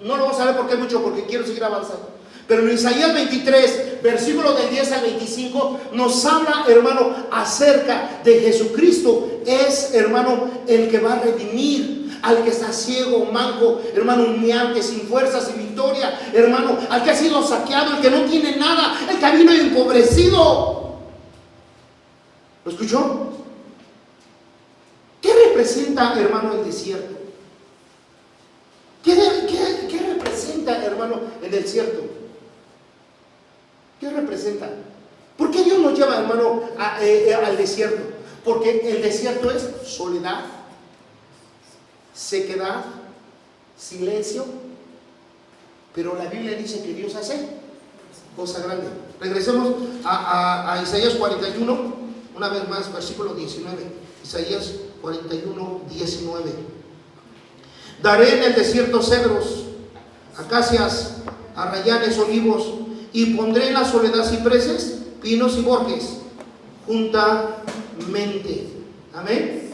No lo vamos a ver porque es mucho, porque quiero seguir avanzando. Pero en Isaías 23, versículo del 10 al 25, nos habla, hermano, acerca de Jesucristo. Es, hermano, el que va a redimir al que está ciego, manco, hermano, humeante, sin fuerzas y victoria, hermano, al que ha sido saqueado, el que no tiene nada, el que vino empobrecido. ¿Lo escuchó? ¿Qué representa, hermano, el desierto? ¿Qué representa, hermano, el desierto? ¿Qué representa? ¿Por qué Dios nos lleva, hermano, al desierto? Porque el desierto es soledad, sequedad, silencio. Pero la Biblia dice que Dios hace cosa grande. Regresemos a Isaías 41, una vez más, versículo 19. Isaías 41, 19. Daré en el desierto cedros, acacias, arrayanes, olivos, y pondré en la soledad cipreses, pinos y borges, juntamente. Amén.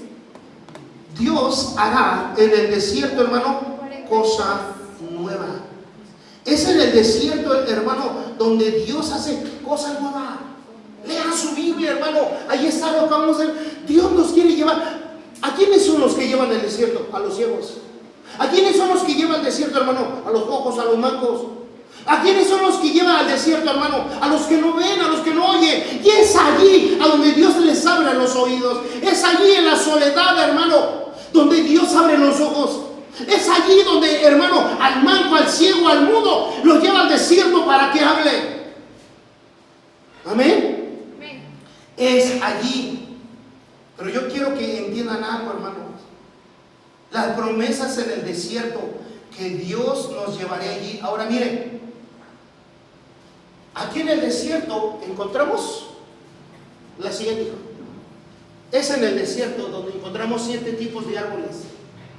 Dios hará en el desierto, hermano, cosa nueva. Es en el desierto, hermano, donde Dios hace cosa nueva. Lean su Biblia, hermano. Ahí está lo que vamos a ver. Dios nos quiere llevar. ¿A quiénes son los que llevan el desierto? A los ciegos. ¿A quiénes son los que llevan el desierto, hermano? A los cojos, a los mancos. ¿A quiénes son los que llevan al desierto, hermano? A los que no ven, a los que no oyen. Y es allí a donde Dios les abre los oídos. Es allí en la soledad, hermano, donde Dios abre los ojos. Es allí donde, hermano, al manco, al ciego, al mudo, lo lleva al desierto para que hable. Amén. Es allí. Pero yo quiero que entiendan algo, hermano. Las promesas en el desierto, que Dios nos llevará allí. Ahora miren, aquí en el desierto encontramos la siguiente. Es en el desierto donde encontramos 7 tipos de árboles.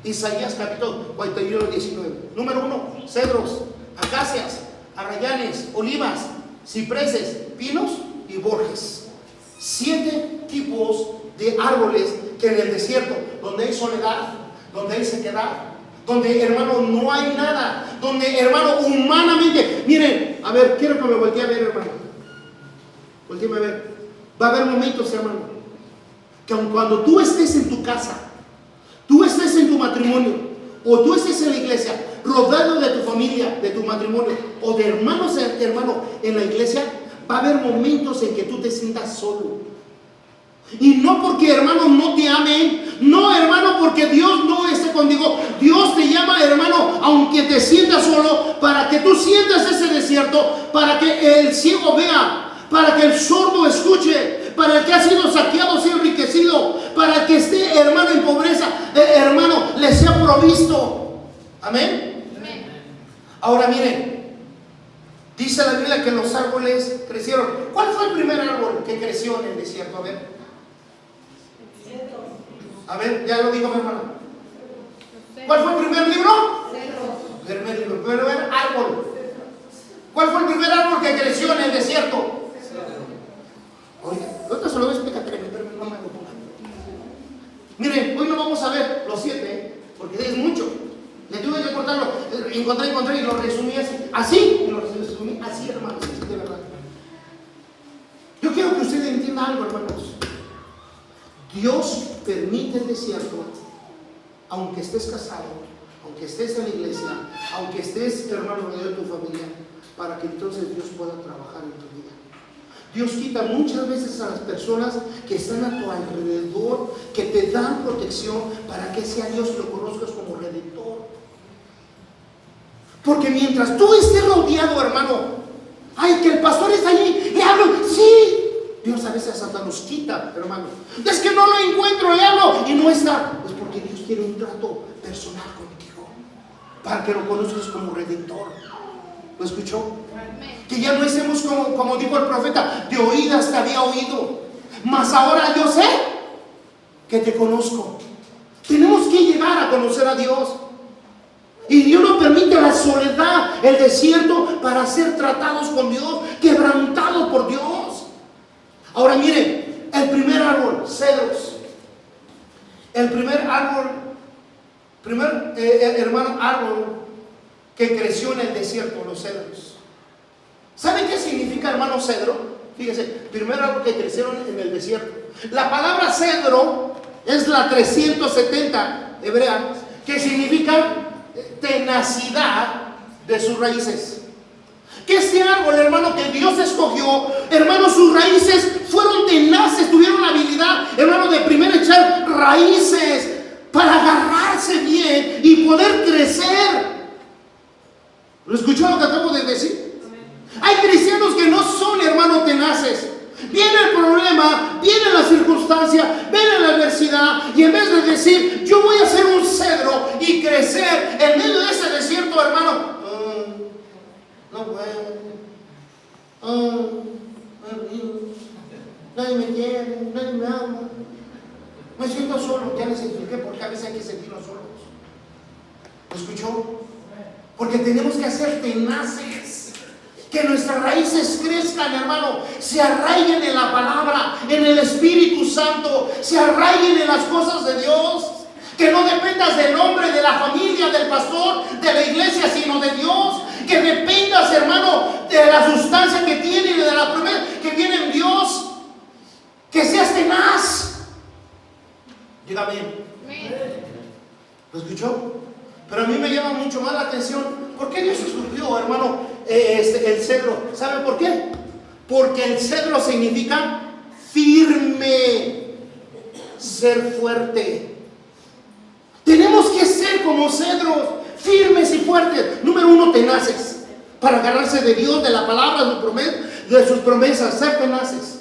Isaías capítulo 41, 19. Número 1, cedros, acacias, arrayanes, olivas, cipreses, pinos y borges. 7 tipos de árboles que en el desierto, donde hay soledad, donde hay sequedad, donde, hermano, no hay nada, donde, hermano, humanamente, miren, a ver, quiero que me voltee a ver, hermano. Volteame a ver. Va a haber momentos, hermano, que aun cuando tú estés en tu casa, tú estés en tu matrimonio, o tú estés en la iglesia, rodeado de tu familia, de tu matrimonio, o de hermanos, hermano, en la iglesia, va a haber momentos en que tú te sientas solo. Y no porque, hermano, no te amen. No, hermano, porque Dios no esté contigo. Dios te llama, hermano, aunque te sientas solo, para que tú sientas ese desierto, para que el ciego vea, para que el sordo escuche, para el que ha sido saqueado sea enriquecido, para el que esté, hermano, en pobreza, hermano, le sea provisto. Amén. Ahora miren, dice la Biblia que los árboles crecieron. ¿Cuál fue el primer árbol que creció en el desierto? A ver, ya lo dijo mi hermana. ¿Cuál fue el primer libro? Primer árbol. ¿Cuál fue el primer árbol que creció en el desierto? Oye, ahorita se lo voy a explicar, pero no me lo pongan. Miren, hoy no vamos a ver los 7, porque es mucho. Le tuve que cortarlo, encontré y lo resumí así, hermanos, así de verdad. Yo quiero que usted entienda algo, hermanos. Dios permite el desierto, aunque estés casado, aunque estés en la iglesia, aunque estés, hermano, de tu familia, para que entonces Dios pueda trabajar en tu vida. Dios quita muchas veces a las personas que están a tu alrededor, que te dan protección, para que sea Dios lo conozcas como redentor. Porque mientras tú estés rodeado, hermano, ay, que el pastor está allí, le hablo, sí. Dios a veces hasta nos quita, hermano. Es que no lo encuentro, le hablo y no está. Es porque Dios quiere un trato personal contigo, para que lo conozcas como redentor. ¿Lo escuchó? Que ya no estemos como dijo el profeta, de oídas te había oído, mas ahora yo sé que te conozco. Tenemos que llegar a conocer a Dios. Y Dios nos permite la soledad, el desierto, para ser tratados con Dios, quebrantados por Dios. Ahora miren, el primer árbol, cedros. El primer árbol, hermano, árbol que creció en el desierto, los cedros. ¿Saben qué significa, hermano, cedro? Fíjense, primer árbol que crecieron en el desierto. La palabra cedro es la 370 hebrea, que significa tenacidad de sus raíces. Que este árbol, hermano, que Dios escogió, hermano, sus raíces fueron tenaces, tuvieron la habilidad, hermano, de primero echar raíces para agarrarse bien y poder crecer. ¿Lo escuchó lo que acabo de decir? Hay cristianos que no son, hermano, tenaces. Viene el problema, viene la circunstancia, viene la adversidad, y en vez de decir, yo voy a ser un cedro y crecer en medio de ese desierto, hermano, no puedo, nadie me quiere, nadie me ama, me siento solo. Ya les expliqué porque a veces hay que sentirnos solos. ¿Lo escuchó? Porque tenemos que ser tenaces. Que nuestras raíces crezcan, hermano, se arraiguen en la palabra, en el Espíritu Santo, se arraiguen en las cosas de Dios. Que no dependas del hombre, de la familia, del pastor, de la iglesia, sino de Dios. Que dependas, hermano, de la sustancia que tiene y de la promesa que tiene en Dios. Que seas tenaz. Dígame. ¿Lo escuchó? Pero a mí me llama mucho más la atención. ¿Por qué Dios escogió, hermano, el cedro? ¿Sabe por qué? Porque el cedro significa firme, ser fuerte. Tenemos que ser como cedros, firmes y fuertes. Número 1, tenaces, para agarrarse de Dios, de la palabra, de sus promesas, ser tenaces.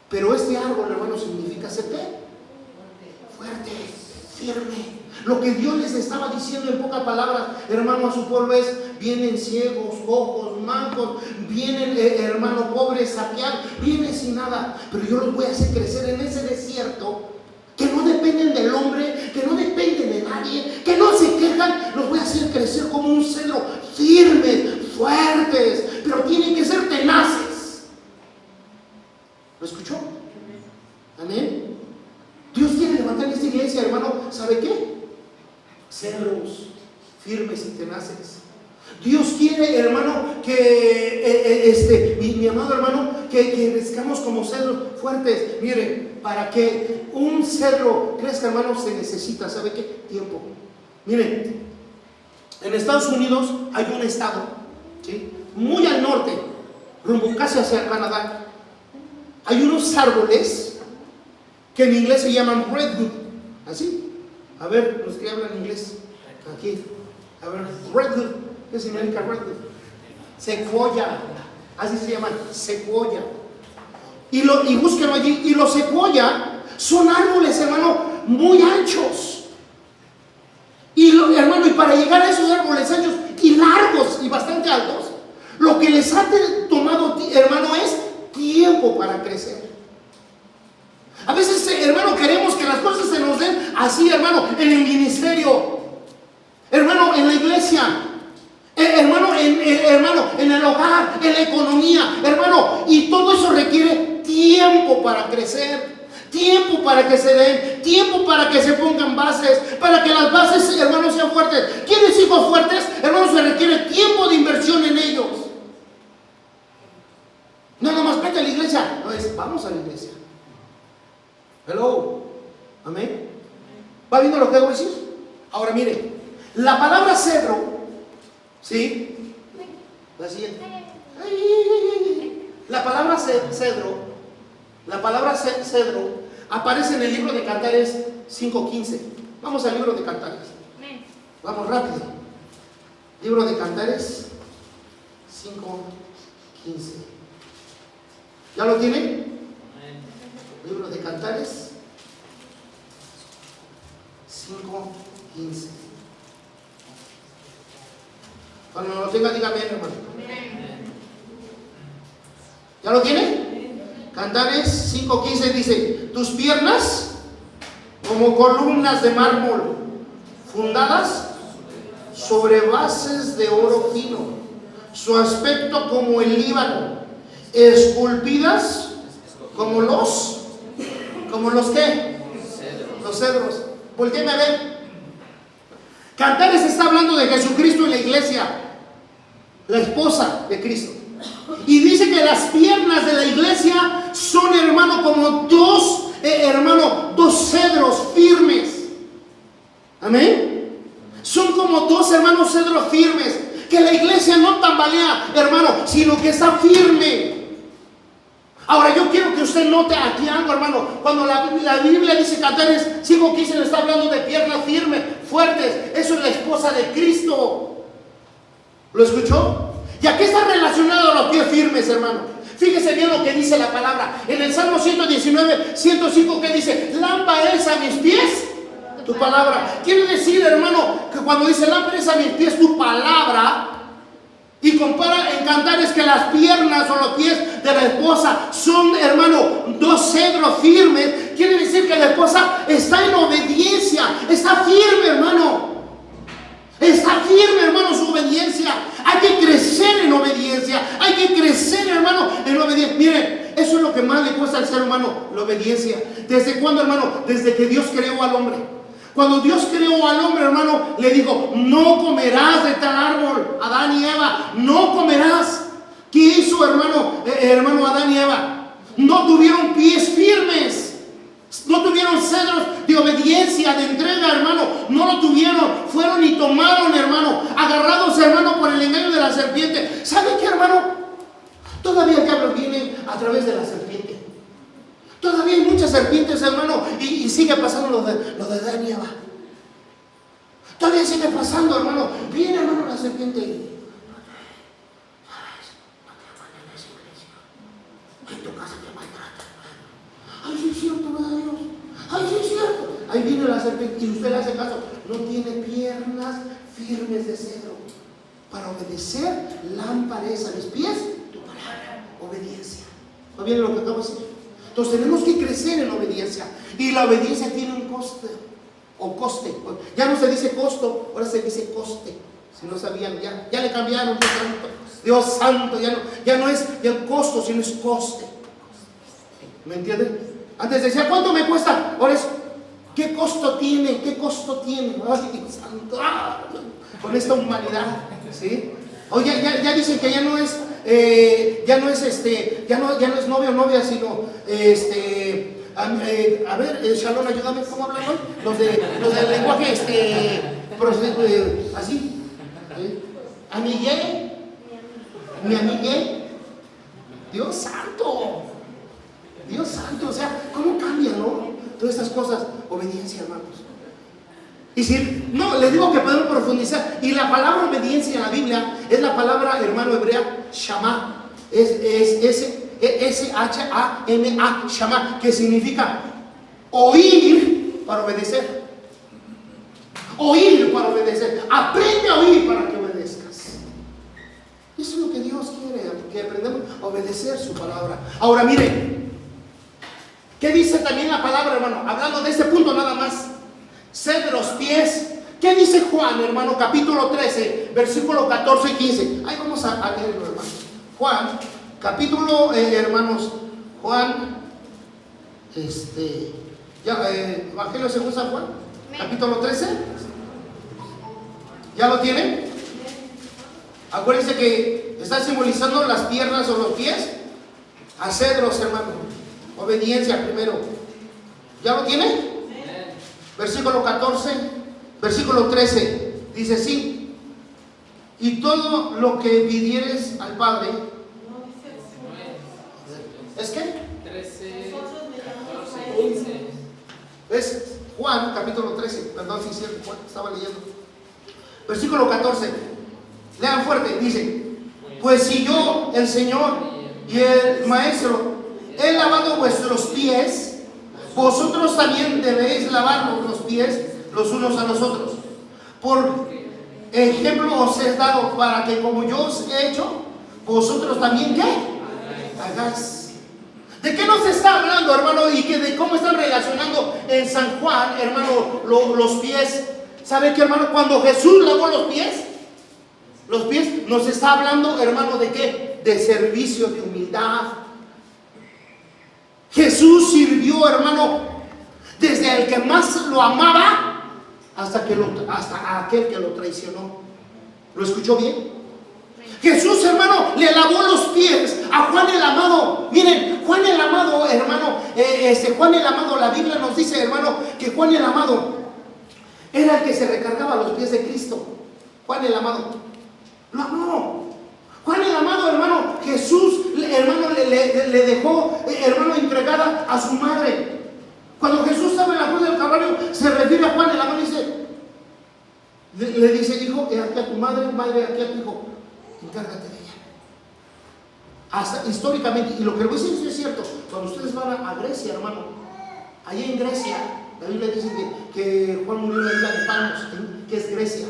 Pero este árbol, hermano, significa ser ¿qué? Fuerte, firme. Lo que Dios les estaba diciendo en pocas palabras, hermano, a su pueblo es: vienen ciegos, cojos, mancos, vienen, hermano, pobres, saqueados, vienen sin nada, pero yo los voy a hacer crecer en ese desierto, que no dependen del hombre, que no dependen de nadie, que no se quejan. Los voy a hacer crecer como un cedro, firmes, fuertes, pero tienen que ser tenaces. ¿Lo escuchó? Amén. Dios quiere levantar en esta iglesia, hermano, ¿sabe qué? Cedros firmes y tenaces. Dios quiere, hermano, que mi amado hermano, que crezcamos como cedros fuertes. Mire, para que un cedro crezca, hermano, se necesita, ¿sabe qué? Tiempo. Mire, en Estados Unidos hay un estado, ¿sí?, muy al norte, rumbo casi hacia Canadá. Hay unos árboles que en inglés se llaman redwood. Así. A ver, los que hablan inglés. Aquí. A ver, redwood. ¿Qué significa redwood? Secuoya. Así se llaman, secuoya. Y búsquenlo allí. Y los secuoya son árboles, hermano, muy anchos. Hermano, y para llegar a esos árboles anchos y largos y bastante altos, lo que les ha tomado, hermano, es tiempo para crecer. A veces, hermano, queremos que las cosas se nos den así, hermano, en el ministerio, hermano, en la iglesia, hermano, en el hogar, en la economía, hermano, y todo eso requiere tiempo para crecer. Tiempo para que se den, tiempo para que se pongan bases, para que las bases, hermanos, sean fuertes. ¿Quieres hijos fuertes? Hermanos, se requiere tiempo de inversión en ellos. No nomás vete a la iglesia, no es vamos a la iglesia. Hello, amén. ¿Va viendo lo que hago decir? Ahora mire, la palabra cedro, ¿sí? La siguiente. La palabra cedro, aparece en el libro de Cantares 5:15. Vamos al libro de Cantares. Vamos rápido. Libro de Cantares 5:15. ¿Ya lo tienen? Libro de Cantares 5:15. Cuando lo tenga, dígame, hermano. ¿Ya lo tiene? Cantares 5:15 dice: tus piernas como columnas de mármol fundadas sobre bases de oro fino, su aspecto como el Líbano, esculpidas como los ¿qué? Los cedros. Voltéeme a ver. Cantares está hablando de Jesucristo y la iglesia, la esposa de Cristo. Y dice que las piernas de la iglesia son, hermano, como dos cedros firmes. Amén. Son como dos, hermanos, cedros firmes. Que la iglesia no tambalea, hermano, sino que está firme. Ahora yo quiero que usted note aquí algo, hermano. Cuando la Biblia dice Cantares 5:15, le está hablando de piernas firmes, fuertes. Eso es la esposa de Cristo. ¿Lo escuchó? ¿Y a qué está relacionado los pies firmes, hermano? Fíjese bien lo que dice la palabra. En el Salmo 119, 105, ¿qué dice? Lámpara es a mis pies tu palabra. Quiere decir, hermano, que cuando dice lámpara es a mis pies tu palabra, y compara en Cantares que las piernas o los pies de la esposa son, hermano, dos cedros firmes, quiere decir que la esposa está en obediencia, está firme, hermano. Está firme, hermano, su obediencia. Hay que crecer en obediencia. Hay que crecer, hermano, en obediencia. Miren, eso es lo que más le cuesta al ser humano, la obediencia. ¿Desde cuándo, hermano? Desde que Dios creó al hombre. Cuando Dios creó al hombre, hermano, le dijo: no comerás de tal árbol, Adán y Eva, no comerás. ¿Qué hizo, hermano Adán y Eva? No tuvieron pies firmes. No tuvieron cedros de obediencia, de entrega, hermano. No lo tuvieron. Fueron y tomaron, hermano, agarrados, hermano, por el engaño de la serpiente. ¿Sabe qué, hermano? Todavía el diablo viene a través de la serpiente. Todavía hay muchas serpientes, hermano, y sigue pasando lo de Adán y Eva. Todavía sigue pasando, hermano. Viene, hermano, la serpiente y... en tu casa te maltratan. Ay, sí es cierto, ¿verdad, Dios? Ay, sí es cierto. Ahí viene la serpiente y usted le hace caso. No tiene piernas firmes de cedro. Para obedecer, lámpara es a mis pies tu palabra. Obediencia. ¿No viene lo que acabo de decir? Entonces tenemos que crecer en obediencia. Y la obediencia tiene un coste. O coste. Ya no se dice costo, ahora se dice coste. Si no sabían, ya le cambiaron. Dios santo, ya no es costo, sino es coste. ¿Me entienden? Antes decía, ¿cuánto me cuesta? Ahora es, ¿qué costo tiene? ¿Qué costo tiene? Ay, Dios santo. Con esta humanidad, ¿sí? O ya dicen que ya no es novio o novia, sino a ver, Shalom, ayúdame, ¿cómo hablan hoy? Los del lenguaje así. Amigué, mi amigué. Dios santo. Dios santo, o sea, ¿cómo cambia, no? Todas estas cosas, obediencia, hermanos. Y si, no, les digo que podemos profundizar. Y la palabra obediencia en la Biblia es la palabra, hermano, hebrea, shama. Es S-H-A-M-A, shama, que significa oír para obedecer. Oír para obedecer. Aprende a oír para que obedezcas. Eso es lo que Dios quiere, que aprendamos a obedecer su palabra. Ahora miren, ¿qué dice también la palabra, hermano? Hablando de este punto nada más. Sed los pies. ¿Qué dice Juan, hermano? Capítulo 13, versículo 14 y 15. Ahí vamos a leerlo, hermano. Juan, capítulo, hermanos, Juan, Evangelio según San Juan, capítulo 13. ¿Ya lo tienen? Acuérdense que está simbolizando las piernas o los pies a cedros, hermano. Obediencia primero. ¿Ya lo tienen? Versículo 14, versículo 13. Dice sí. Y todo lo que pidieres al Padre. ¿Es qué? 13, 14, 15. Es Juan, capítulo 13. Perdón, si cierto, Juan, estaba leyendo. Versículo 14. Lean fuerte, dice: pues si yo, el Señor y el Maestro, he lavado vuestros pies, vosotros también debéis lavar los pies los unos a los otros. Por ejemplo os he dado, para que como yo os he hecho, vosotros también ¿qué? Hagáis. ¿De qué nos está hablando, hermano? Y que de cómo están relacionando en San Juan, hermano, los pies. ¿Sabe qué, hermano? Cuando Jesús lavó los pies nos está hablando, hermano, ¿de qué? De servicio, de humildad. Jesús sirvió, hermano, desde el que más lo amaba hasta aquel que lo traicionó. ¿Lo escuchó bien? Jesús, hermano, le lavó los pies a Juan el Amado. Miren, Juan el Amado, hermano, Juan el Amado, la Biblia nos dice, hermano, que Juan el Amado era el que se recargaba los pies de Cristo. Juan el Amado lo amó. Juan el Amado, hermano, Jesús, hermano, le dejó, hermano, entregada a su madre. Cuando Jesús estaba en la cruz del Calvario, se refiere a Juan el Amado y le dice: hijo, he aquí a tu madre, madre, aquí a tu hijo, encárgate de ella. Hasta históricamente, y lo que le voy a decir es cierto, cuando ustedes van a Grecia, hermano, allá en Grecia, la Biblia dice que Juan murió en la isla de Panos, que es Grecia.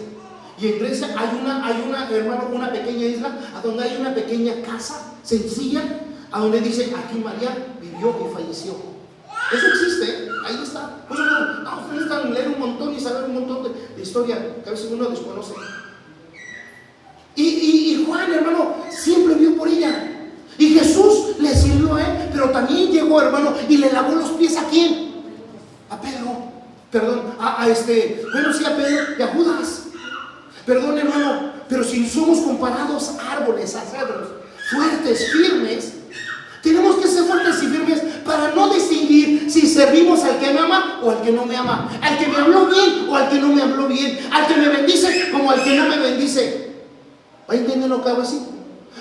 Y en Grecia hay una, hermano, una pequeña isla, a donde hay una pequeña casa sencilla, a donde dice: aquí María vivió y falleció. Eso existe, ahí está. Pues no, ustedes necesitan leer un montón y saber un montón de historia que a veces uno desconoce. Y Juan, hermano, siempre vio por ella. Y Jesús le sirvió a él, pero también llegó, hermano, y le lavó los pies. ¿A quién? A Pedro. Perdón, bueno, sí, a Pedro y a Judas. Perdón, hermano, pero si somos comparados a árboles, a cedros, fuertes, firmes, tenemos que ser fuertes y firmes para no distinguir si servimos al que me ama o al que no me ama, al que me habló bien o al que no me habló bien, al que me bendice como al que no me bendice. ¿Va a entender lo que hago así?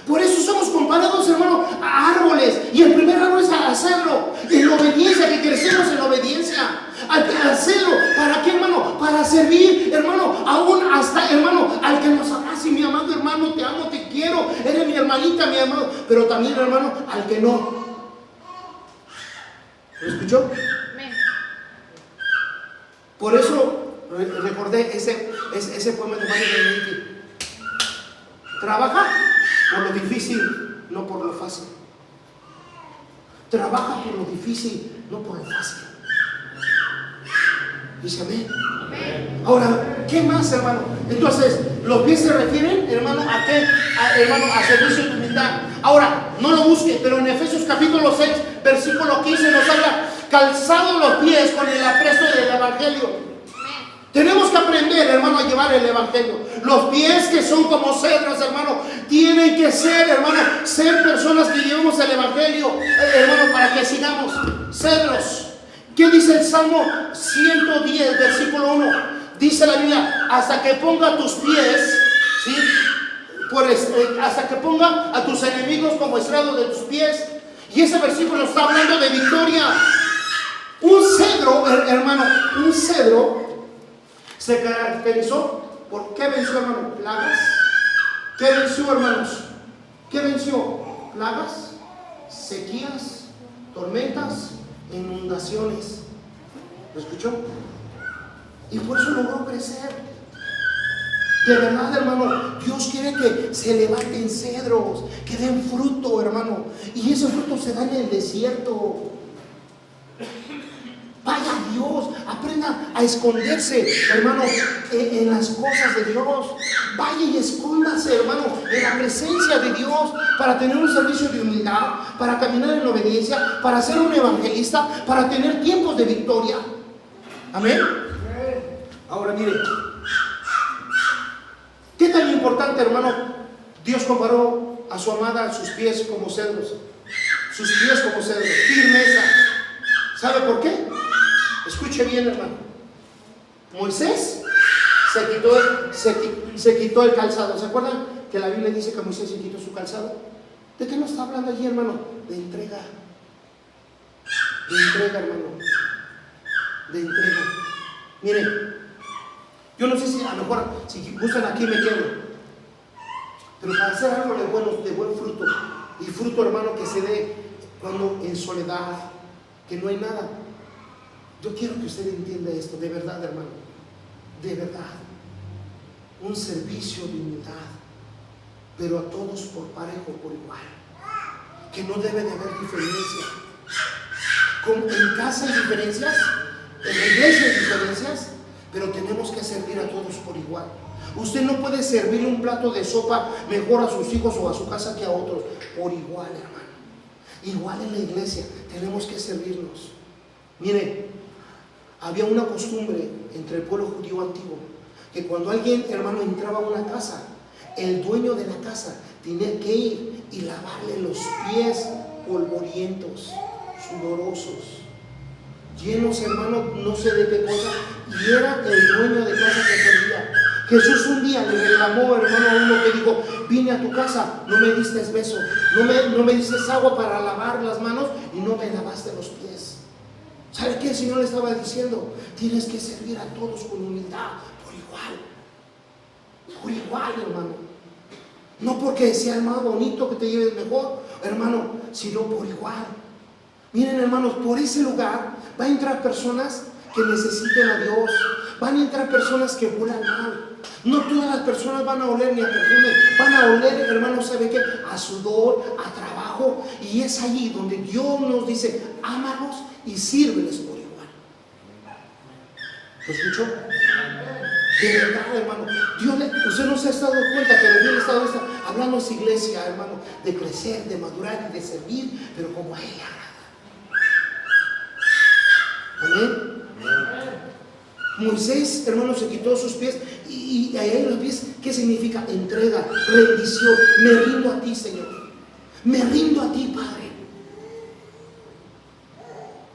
Por eso somos comparados, hermano, a árboles. Y el primer árbol es a cedro, en obediencia, que crecemos en obediencia. Al cedro, ¿para qué, hermano? Para servir, hermano, aún hasta, hermano, al que nos abrace, mi amado hermano, te amo, te quiero, eres mi hermanita, mi amado. Pero también, hermano, al que no. ¿Lo escuchó? Por eso recordé ese poema de Mario Benedetti. Trabaja por lo difícil, no por lo fácil. Trabaja por lo difícil, no por lo fácil. Dice amén. Ahora, ¿qué más, hermano? Entonces, los pies se refieren, hermano, ¿a qué? Hermano, a servicio de humildad. Ahora, no lo busque, pero en Efesios capítulo 6, versículo 15 nos habla: calzados los pies con el apresto del evangelio. Tenemos que aprender, hermano, a llevar el evangelio. Los pies que son como cedros, hermano, tienen que ser, hermano, ser personas que llevemos el evangelio, hermano, para que sigamos. Cedros. ¿Qué dice el Salmo 110, versículo 1? Dice la Biblia: hasta que ponga tus pies, ¿sí? Hasta que ponga a tus enemigos como estrado de tus pies. Y ese versículo está hablando de victoria. Un cedro, hermano, un cedro se caracterizó por ¿qué venció, hermano? Plagas. ¿Qué venció, hermanos? ¿Qué venció? Plagas, sequías, tormentas, inundaciones. ¿Lo escuchó? Y por eso logró crecer. De verdad, hermano, Dios quiere que se levanten cedros, que den fruto, hermano. Y ese fruto se da en el desierto. Vaya a Dios, aprenda a esconderse, hermano, en las cosas de Dios. Vaya y escóndase, hermano, en la presencia de Dios, para tener un servicio de humildad, para caminar en obediencia, para ser un evangelista, para tener tiempos de victoria. Amén. Ahora mire, ¿qué tan importante, hermano? Dios comparó a su amada, sus pies como cedros. Sus pies como cedros, firmeza. ¿Sabe por qué? Escuche bien, hermano. Moisés se quitó el calzado. ¿Se acuerdan que la Biblia dice que Moisés se quitó su calzado? ¿De qué nos está hablando allí, hermano? De entrega. De entrega, hermano. De entrega. Miren, yo no sé si a lo mejor, si gustan aquí me quedo, pero para hacer algo de bueno, de buen fruto, y fruto, hermano, que se dé cuando en soledad, que no hay nada. Yo quiero que usted entienda esto, de verdad, hermano, de verdad. Un servicio de humildad, pero a todos por parejo, por igual. Que no debe de haber diferencia. Como en casa hay diferencias, en la iglesia hay diferencias, pero tenemos que servir a todos por igual. Usted no puede servir un plato de sopa mejor a sus hijos o a su casa que a otros. Por igual, hermano. Igual en la iglesia tenemos que servirnos. Mire, había una costumbre entre el pueblo judío antiguo, que cuando alguien, hermano, entraba a una casa, el dueño de la casa tenía que ir y lavarle los pies polvorientos, sudorosos, llenos, hermano, no sé de qué cosa, y era el dueño de casa que servía. Jesús un día le reclamó, hermano, a uno que dijo: vine a tu casa, no me diste beso, no me diste agua para lavar las manos y no me lavaste los pies. ¿Sabe qué el Señor le estaba diciendo? Tienes que servir a todos con humildad, por igual, hermano. No porque sea el más bonito que te lleves mejor, hermano, sino por igual. Miren, hermanos, por ese lugar va a entrar personas que necesiten a Dios. Van a entrar personas que huelan mal. No todas las personas van a oler ni a perfume. Van a oler, hermano, ¿sabe qué? A sudor, a trabajo. Y es allí donde Dios nos dice: ámalos y sírveles por igual. ¿Lo escuchó? De verdad, hermano, usted no se ha dado cuenta, pero Dios le está hablando a esa iglesia, hermano, de crecer, de madurar y de servir, pero como a Él agrada. Amén. Moisés, hermano, se quitó sus pies y ahí en los pies, ¿qué significa? Entrega, rendición. Me rindo a ti, Señor. Me rindo a ti, Padre.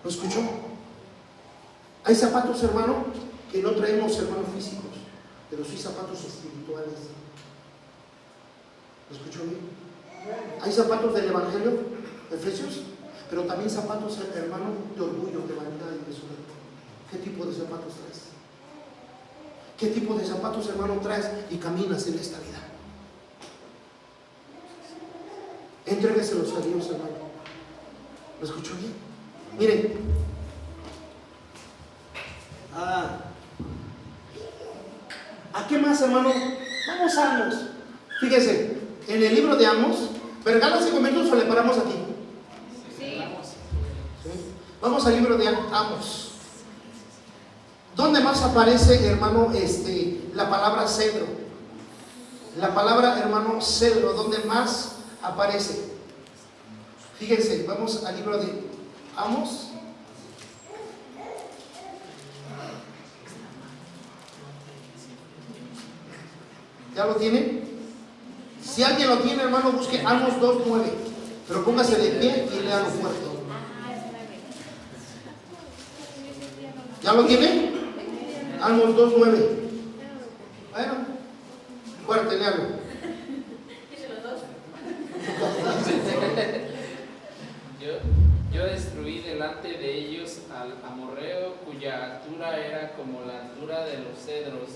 ¿Lo escuchó? Hay zapatos, hermano, que no traemos, hermano, físicos, pero sí zapatos espirituales. ¿Lo escuchó bien? Hay zapatos del Evangelio, Efesios, pero también zapatos, hermano, de orgullo, de vanidad y de soberbia. ¿Qué tipo de zapatos traes? ¿Qué tipo de zapatos, hermano, traes y caminas en esta vida? Entrégueselos a Dios, hermano. ¿Lo escuchó bien? Miren, ¿a qué más, hermano? Vamos a Amos. Fíjese, en el libro de Amos, ¿vergalas y comienzos o le paramos aquí? Sí. Vamos al libro de Amos. ¿Dónde más aparece, hermano, la palabra cedro? La palabra, hermano, cedro, ¿dónde más aparece? Fíjense, vamos al libro de Amos. ¿Ya lo tiene? Si alguien lo tiene, hermano, busque Amos 2:9. Pero póngase de pie y léalo fuerte. ¿Ya lo tiene? Amos 2:9. Bueno, fuerte, léalo. Yo delante de ellos al amorrheo, cuya altura era como la altura de los cedros,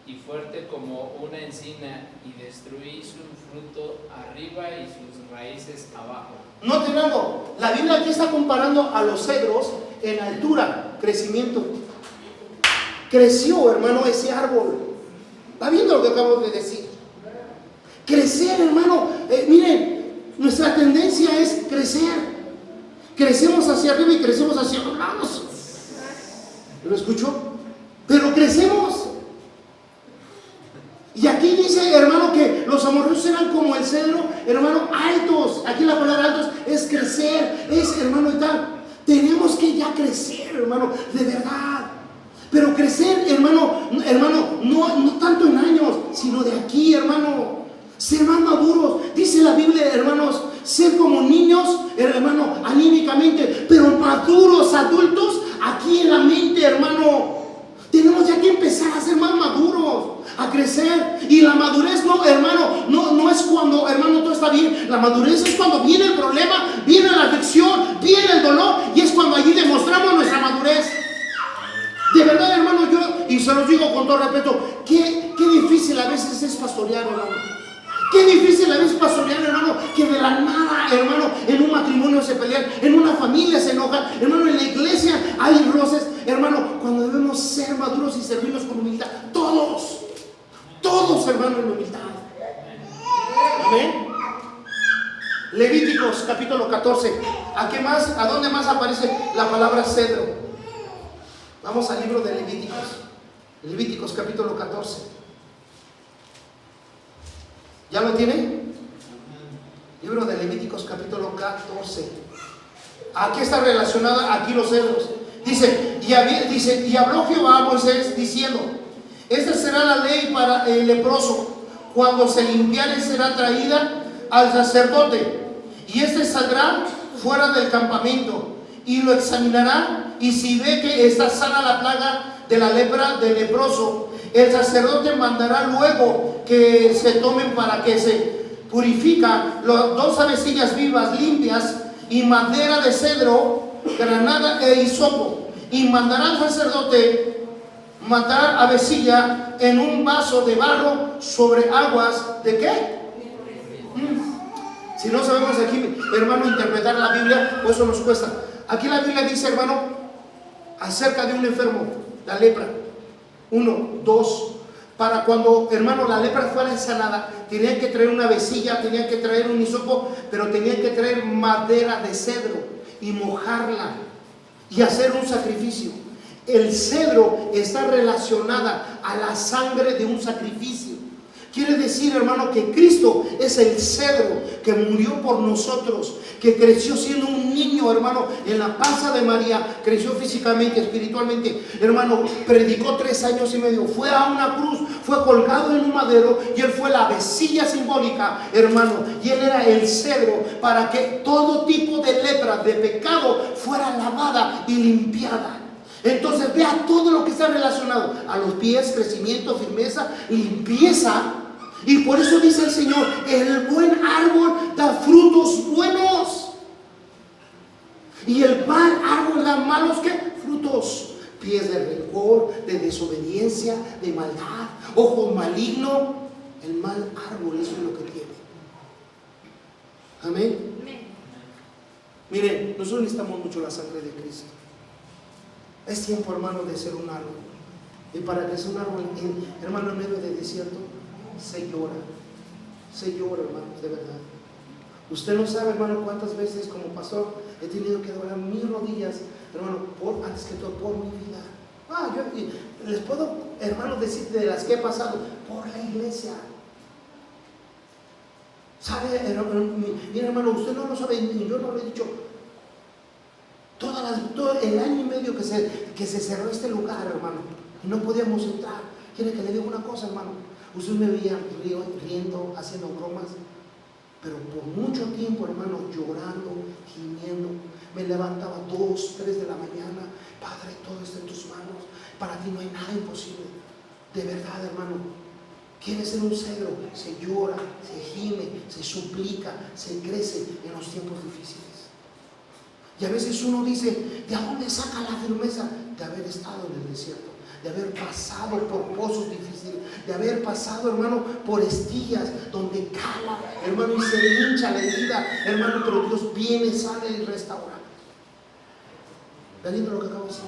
y fuerte como una encina, y destruí su fruto arriba y sus raíces abajo. Noten algo, la Biblia aquí está comparando a los cedros en altura, crecimiento. Creció, hermano, ese árbol. ¿Va viendo lo que acabo de decir? Crecer, hermano. Miren, nuestra tendencia es crecer. Crecemos hacia arriba y crecemos hacia los lados. ¿Lo escuchó? Pero crecemos. Y aquí dice, hermano, que los amorreos eran como el cedro, hermano, altos. Aquí la palabra altos es crecer, es, hermano, y tal. Tenemos que ya crecer, hermano, de verdad. Pero crecer, hermano, no tanto en años, sino de aquí, hermano. Ser más maduros. Dice la Biblia, hermanos, ser como niños, hermano, anímicamente, pero maduros, adultos, aquí en la mente, hermano. Tenemos ya que empezar a ser más maduros, a crecer. Y la madurez, no, hermano, no es cuando, hermano, todo está bien. La madurez es cuando viene el problema, viene la aflicción, viene el dolor, y es cuando allí demostramos nuestra madurez. De verdad, hermano, yo, y se los digo con todo respeto, qué difícil a veces es pastorear, hermano. Qué difícil a veces pastorear, hermano, que de la nada, hermano, en un matrimonio se pelean, en una familia se enojan, hermano, en la iglesia hay roces, hermano, cuando debemos ser maduros y servirnos con humildad, todos, hermano, en humildad. Amén. Levíticos capítulo 14. ¿A dónde más aparece la palabra cedro? Vamos al libro de Levíticos. Levíticos capítulo 14. ¿Ya lo tiene? Libro de Levíticos capítulo 14. Aquí está relacionada, aquí los cedros. Dice, y habló Jehová a Moisés diciendo: esta será la ley para el leproso. Cuando se limpiare será traída al sacerdote, y este saldrá fuera del campamento y lo examinará, y si ve que está sana la plaga de la lepra del leproso, el sacerdote mandará luego que se tomen para que se purifica 2 avecillas vivas limpias y madera de cedro, granada e hisopo, y mandará al sacerdote matar avecilla en un vaso de barro sobre aguas ¿de qué? Si no sabemos aquí, hermano, interpretar la Biblia, pues eso nos cuesta. Aquí la Biblia dice, hermano, acerca de un enfermo, la lepra. 1, 2. Para cuando, hermano, la lepra fuera sanada, tenían que traer una vecilla, tenían que traer un hisopo, pero tenían que traer madera de cedro y mojarla y hacer un sacrificio. El cedro está relacionada a la sangre de un sacrificio. Quiere decir, hermano, que Cristo es el cedro que murió por nosotros, que creció siendo un niño, hermano, en la panza de María, creció físicamente, espiritualmente, hermano, predicó 3 años y medio, fue a una cruz, fue colgado en un madero, y él fue la vecilla simbólica, hermano, y él era el cedro para que todo tipo de lepra, de pecado, fuera lavada y limpiada. Entonces vea todo lo que está relacionado a los pies: crecimiento, firmeza, limpieza. Y por eso dice el Señor: el buen árbol da frutos buenos, y el mal árbol da malos ¿qué? Frutos. Pies de rencor, de desobediencia, de maldad, ojos malignos. El mal árbol, eso es lo que tiene. Amén. Miren, nosotros necesitamos mucho la sangre de Cristo. Es tiempo, hermano, de ser un árbol. Y para que sea un árbol, hermano, en medio del desierto, se llora, hermanos, de verdad. Usted no sabe, hermano, cuántas veces como pastor he tenido que doblar mis rodillas, hermano, antes que todo, por mi vida. Yo les puedo, hermano, decir de las que he pasado por la iglesia. ¿Sabe, mira, hermano, usted no lo sabe, y yo no lo he dicho. Todo el año y medio que se cerró este lugar, hermano, y no podíamos entrar. ¿Quiere que le diga una cosa, hermano? Usted me veía riendo, haciendo bromas, pero por mucho tiempo, hermano, llorando, gimiendo. Me levantaba 2, 3 de la mañana. Padre, todo está en tus manos. Para ti no hay nada imposible. De verdad, hermano. ¿Quieres ser un cedro? Se llora, se gime, se suplica, se crece en los tiempos difíciles. Y a veces uno dice, ¿de dónde saca la firmeza? De haber estado en el desierto, de haber pasado por pozos difíciles, de haber pasado, hermano, por estillas donde cala, hermano, y se hincha la herida, hermano, pero Dios viene, sale y restaura. ¿Está viendo lo que acabo de decir?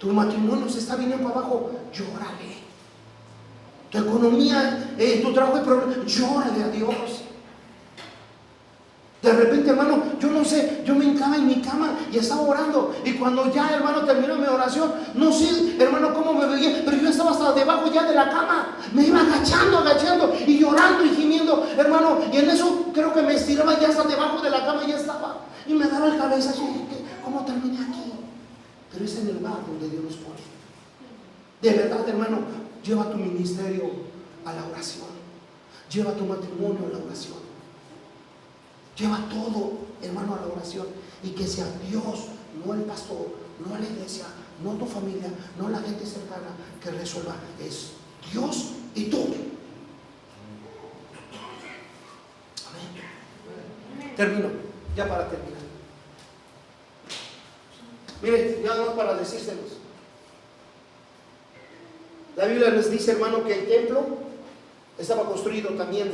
Tu matrimonio se está viniendo para abajo, llórale. Tu economía, tu trabajo es problema, llórale a Dios. De repente, hermano, yo no sé, yo me hincaba en mi cama y estaba orando, y cuando ya, hermano, terminó mi oración, no sé, hermano, cómo me veía, pero yo estaba hasta debajo ya de la cama, me iba agachando y llorando y gimiendo, hermano, y en eso creo que me estiraba ya hasta debajo de la cama, y ya estaba, y me daba el cabezazo y dije, ¿cómo terminé aquí? Pero es en el lugar donde Dios nos pone. De verdad, hermano, lleva tu ministerio a la oración, lleva tu matrimonio a la oración. Lleva todo, hermano, a la oración, y que sea Dios, no el pastor, no la iglesia, no tu familia, no la gente cercana que resuelva. Es Dios y tú. Amén. Termino, ya para terminar. Mire, ya no para decírselos. La Biblia nos dice, hermano, que el templo estaba construido también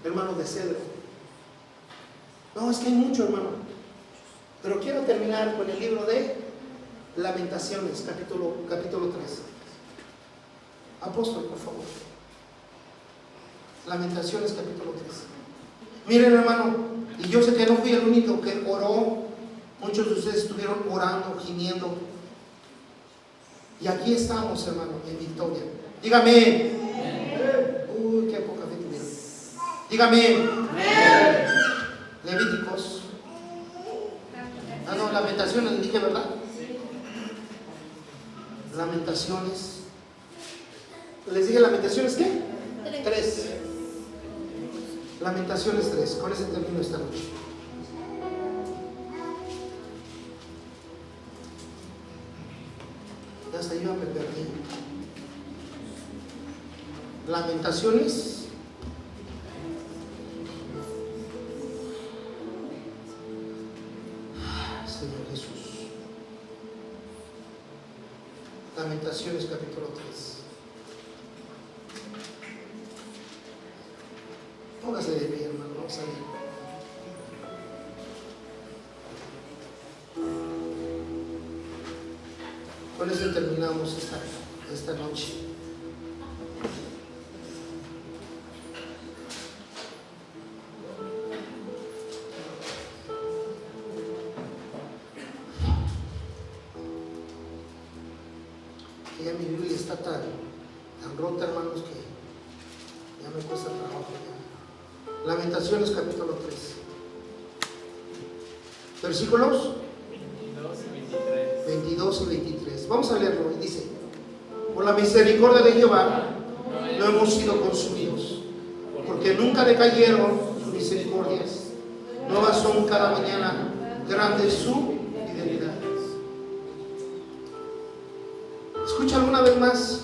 hermano, de cedro. No, es que hay mucho, hermano. Pero quiero terminar con el libro de Lamentaciones, capítulo 3. Apóstol, por favor. Lamentaciones, capítulo 3. Miren, hermano, y yo sé que no fui el único que oró. Muchos de ustedes estuvieron orando, gimiendo. Y aquí estamos, hermano, en victoria. Dígame. Uy, qué poca fe tuvieron. Dígame. Levíticos. No, Lamentaciones, dije, ¿verdad? Lamentaciones. ¿Les dije Lamentaciones qué? 3. Lamentaciones 3. Con ese termino esta noche. Ya hasta yo me perdí. Lamentaciones. Señor Jesús. Lamentaciones, capítulo 3. Póngase de pie, hermano, vamos a ver. Con eso terminamos esta noche. Ya mi Biblia está tan rota, hermanos, que ya me cuesta trabajo ya. Lamentaciones, capítulo 3, versículos 22 y 23. Vamos a leerlo. Y dice: por la misericordia de Jehová no hemos sido consumidos, porque nunca decayeron sus misericordias. Nuevas son cada mañana, grande es su fidelidad. Escucha alguna vez más.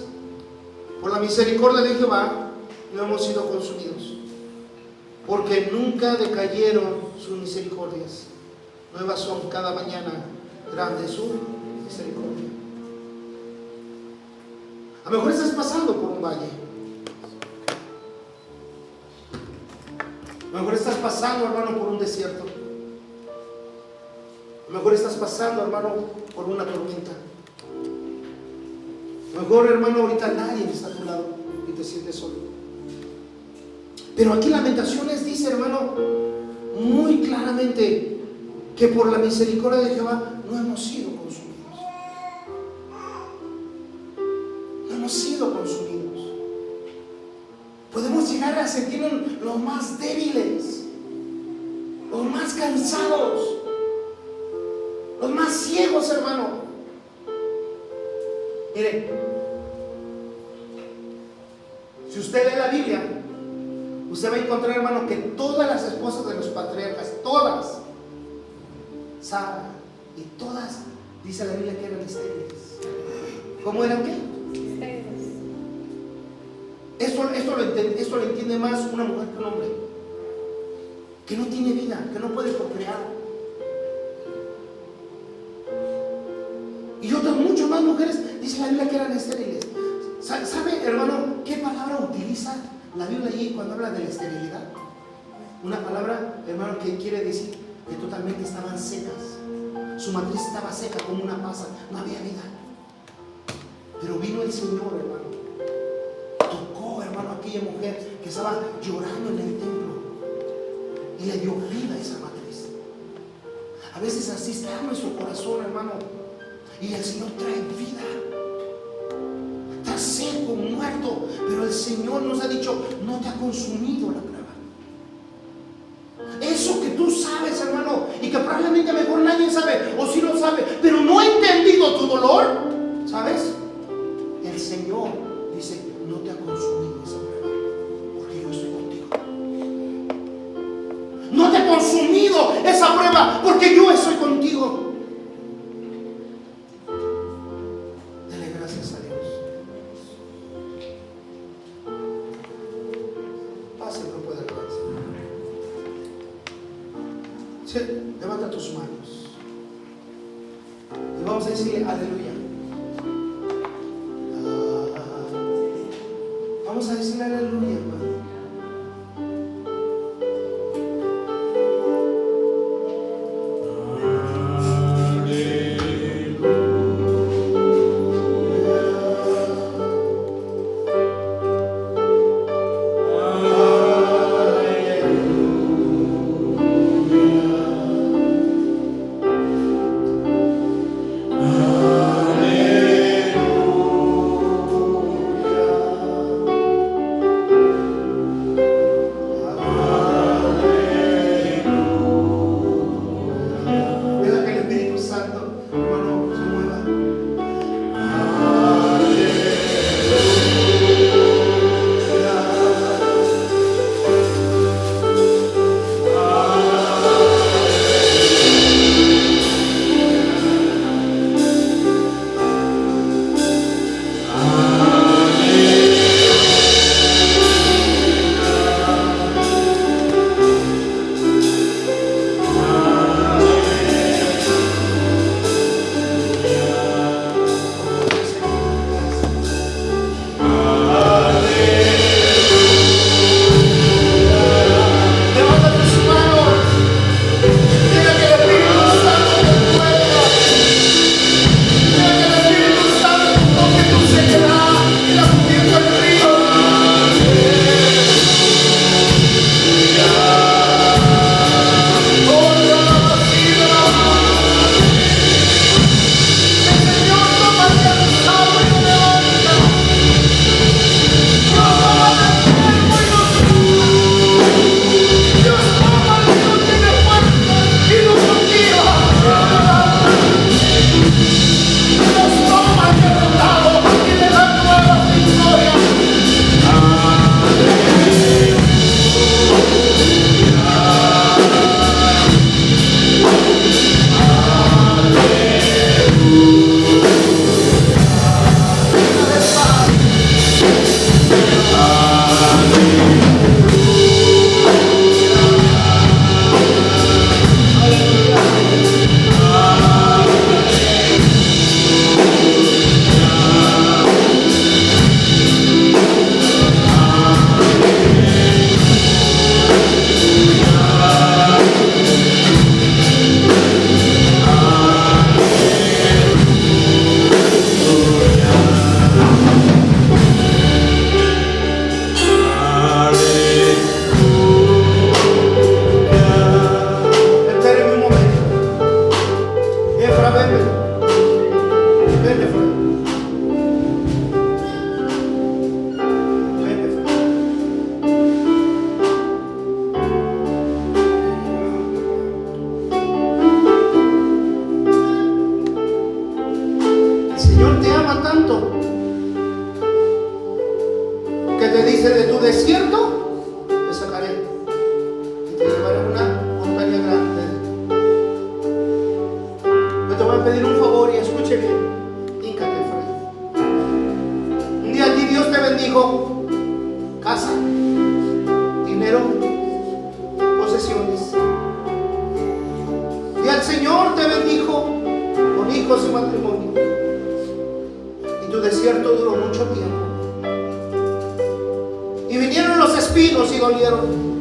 Por la misericordia de Jehová no hemos sido consumidos, porque nunca decayeron sus misericordias. Nuevas son cada mañana, grande es su misericordia. A lo mejor estás pasando por un valle. A lo mejor estás pasando, hermano, por un desierto. A lo mejor estás pasando, hermano, por una tormenta. A lo mejor, hermano, ahorita nadie está a tu lado y te sientes solo. Pero aquí Lamentaciones dice, hermano, muy claramente que por la misericordia de Jehová no hemos sido consumidos. No hemos sido consumidos. Podemos llegar a sentirnos los más débiles, los más cansados, los más ciegos, hermano. Mire, si usted lee la Biblia, usted va a encontrar, hermano, que todas las esposas de los patriarcas, todas, Sara y todas, dice la Biblia que eran estériles. ¿Cómo eran qué? Estériles. Esto lo entiende más una mujer que un hombre, que no tiene vida, que no puede procrear. otras muchas más mujeres, dice la Biblia, que eran estériles. ¿Sabe, hermano, qué palabra utiliza la Biblia allí cuando habla de la esterilidad? Una palabra, hermano, que quiere decir que totalmente estaban secas. Su matriz estaba seca como una pasa, no había vida. Pero vino el Señor, hermano, tocó, hermano, a aquella mujer que estaba llorando en el templo y le dio vida a esa matriz. A veces así está nuestro corazón, hermano, y el Señor trae vida. Está seco, muerto, pero el Señor nos ha dicho: no te ha consumido la prueba. Eso que tú sabes, hermano, y que probablemente mejor nadie sabe, o sí lo sabe, pero no ha entendido tu dolor, ¿sabes? El Señor dice: no te ha consumido esa prueba, porque yo estoy contigo. No te ha consumido esa prueba, porque yo estoy contigo. Dele gracias a Dios. Pase el grupo de alabanza. Sí, levanta tus manos y vamos a decirle aleluya. Vamos a decirle aleluya, hermano. desierto te sacaré y te llevaré a una montaña grande. Yo te voy a pedir un favor y escuche bien. Híncate, Fred. Un día a ti Dios te bendijo casa, dinero, posesiones. Y al Señor te bendijo con hijos y matrimonio. tu desierto duró mucho tiempo. Y vinieron los espinos y dolieron.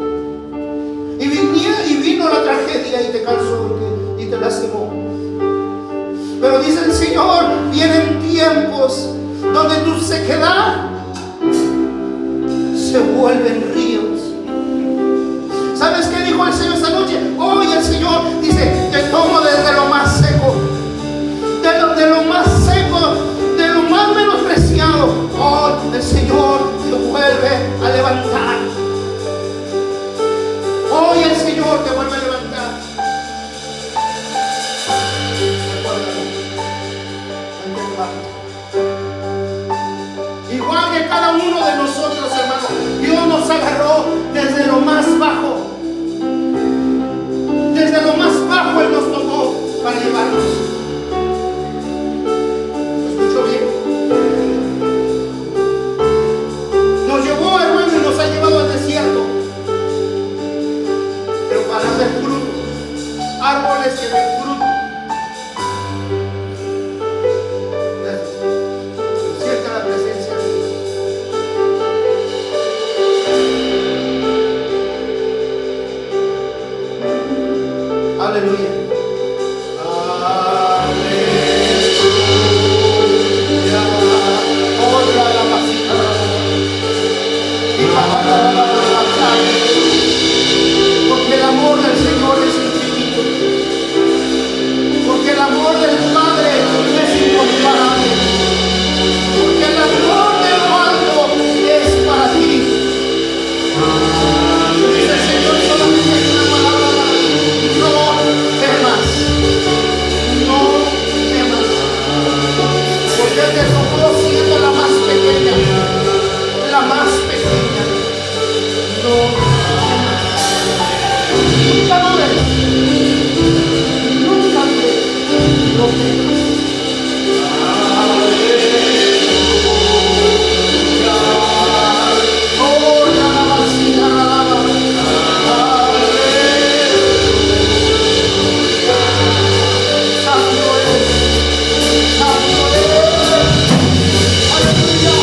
Y vino la tragedia y te cansó y te lastimó. Pero dice el Señor, vienen tiempos donde tu sequedad se vuelven ríos. ¿Sabes qué dijo el Señor esta noche? Hoy el Señor dice, te tomo desde lo más seco, de lo más seco, de lo más menospreciado. Hoy el Señor te vuelve a levantar. Hoy el Señor te vuelve a levantar. Igual que cada uno de nosotros, hermanos, Dios nos agarró desde lo más bajo. Desde lo más bajo Él nos tomó para llevarnos. ¿Me escucho bien? Nos llevó, hermano, y nos ha llevado al desierto. Pero para hacer fruto, árboles que den fruto. Siente la presencia de Dios. Aleluya. Porque el amor del Señor es infinito. Porque el amor del Padre es incomparable. Porque el amor de lo alto es para ti. Dice el Señor solamente una palabra para ti. No temas. No temas. Porque Él te tocó siendo la más pequeña. La más pequeña. No temas. Nunca dudes. Nunca dudes. No temas. Oh, la vasija, santo es. Santo es. Aleluya.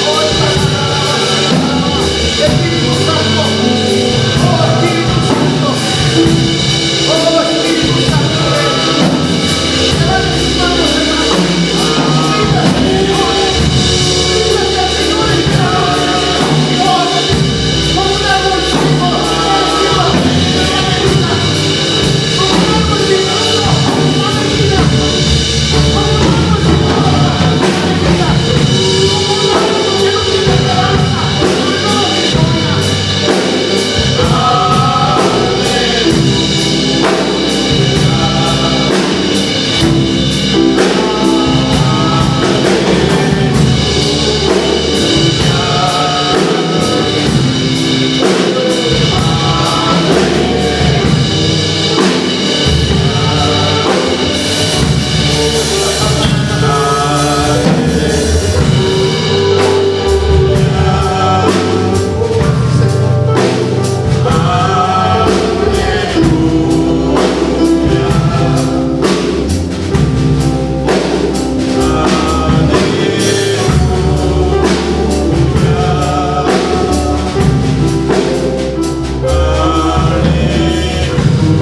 Oh, Espíritu Santo. Oh, Espíritu Santo. Oh, Espíritu Santo. Levante sus manos, hermano. Dígale al Señor en cada Dios, como un árbol seco, arriba, de la medida. Como un árbol seco, la medida. Como un árbol seco, la medida. Como un árbol que no tiene esperanza, una nueva victoria.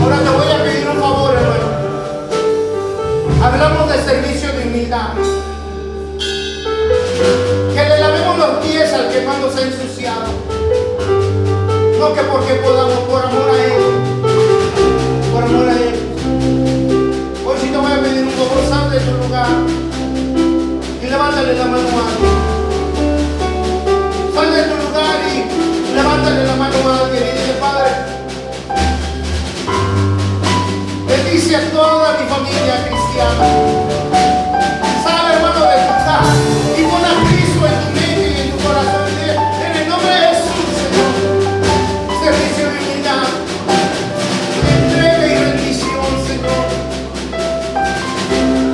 Ahora te voy a pedir un favor, hermano. Hablamos de servicio de humildad. Que le lavemos los pies al que más nos ha ensuciado. No que porque podamos, por amor a Él. Por amor a Él. Hoy sí te voy a pedir un favor, sal de tu lugar y levántale la mano a alguien. Sal de tu lugar y levántale la mano a alguien y dile, Padre, bendice a toda mi familia cristiana. Sal, hermano, de tu casa y pon a Cristo en tu mente y en tu corazón. Y dile, en el nombre de Jesús, Señor, servicio de humildad, entrega y rendición, Señor.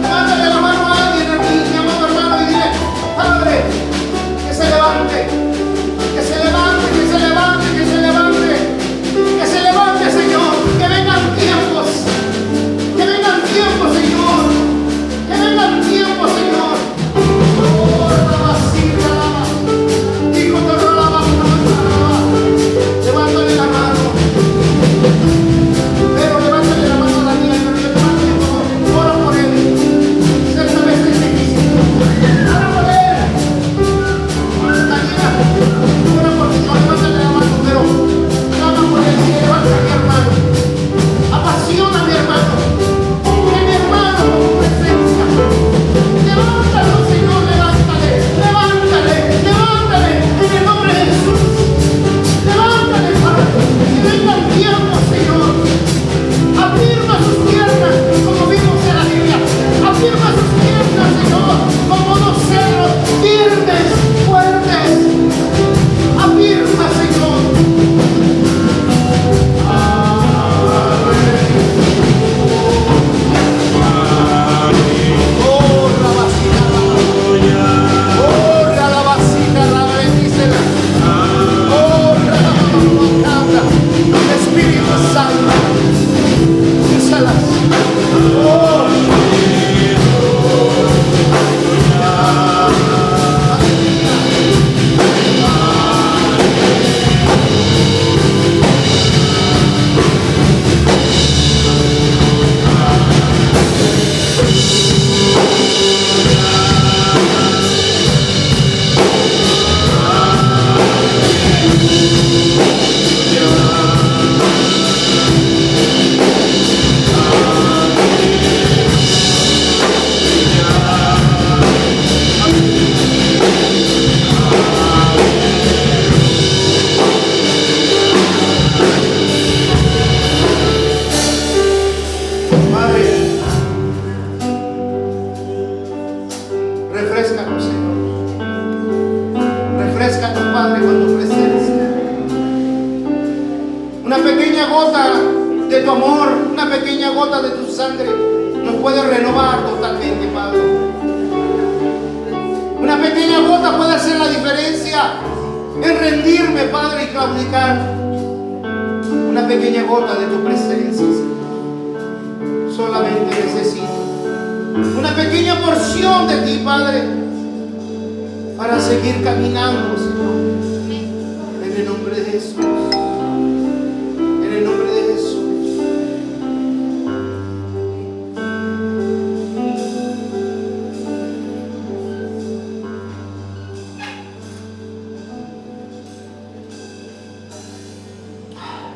Levántale la mano a alguien aquí, mi amado hermano, y dile, Padre, que se levante, que se levante, que se levante, que se levante, que se levante, Señor, que vengan tiempos, Señor, de tu amor, una pequeña gota de tu sangre nos puede renovar totalmente, Padre. Una pequeña gota puede hacer la diferencia en rendirme, Padre, y claudicar. Una pequeña gota de tu presencia, Señor. Solamente necesito una pequeña porción de ti, Padre, para seguir caminando, Señor. En el nombre de Jesús. En el nombre de Jesús.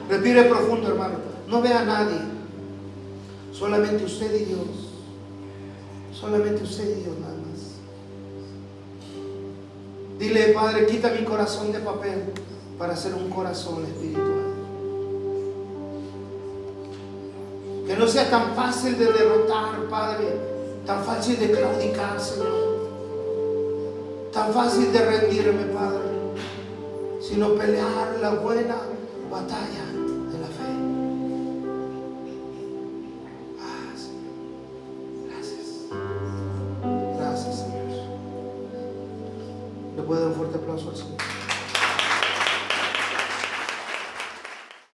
Respire profundo, hermano. No vea a nadie. Solamente usted y Dios. Solamente usted y Dios nada más. Dile, Padre, quita mi corazón de papel para hacer un corazón espiritual. Que no sea tan fácil de derrotar, Padre. Tan fácil de claudicar, Señor. Tan fácil de rendirme, Padre. Sino pelear la buena batalla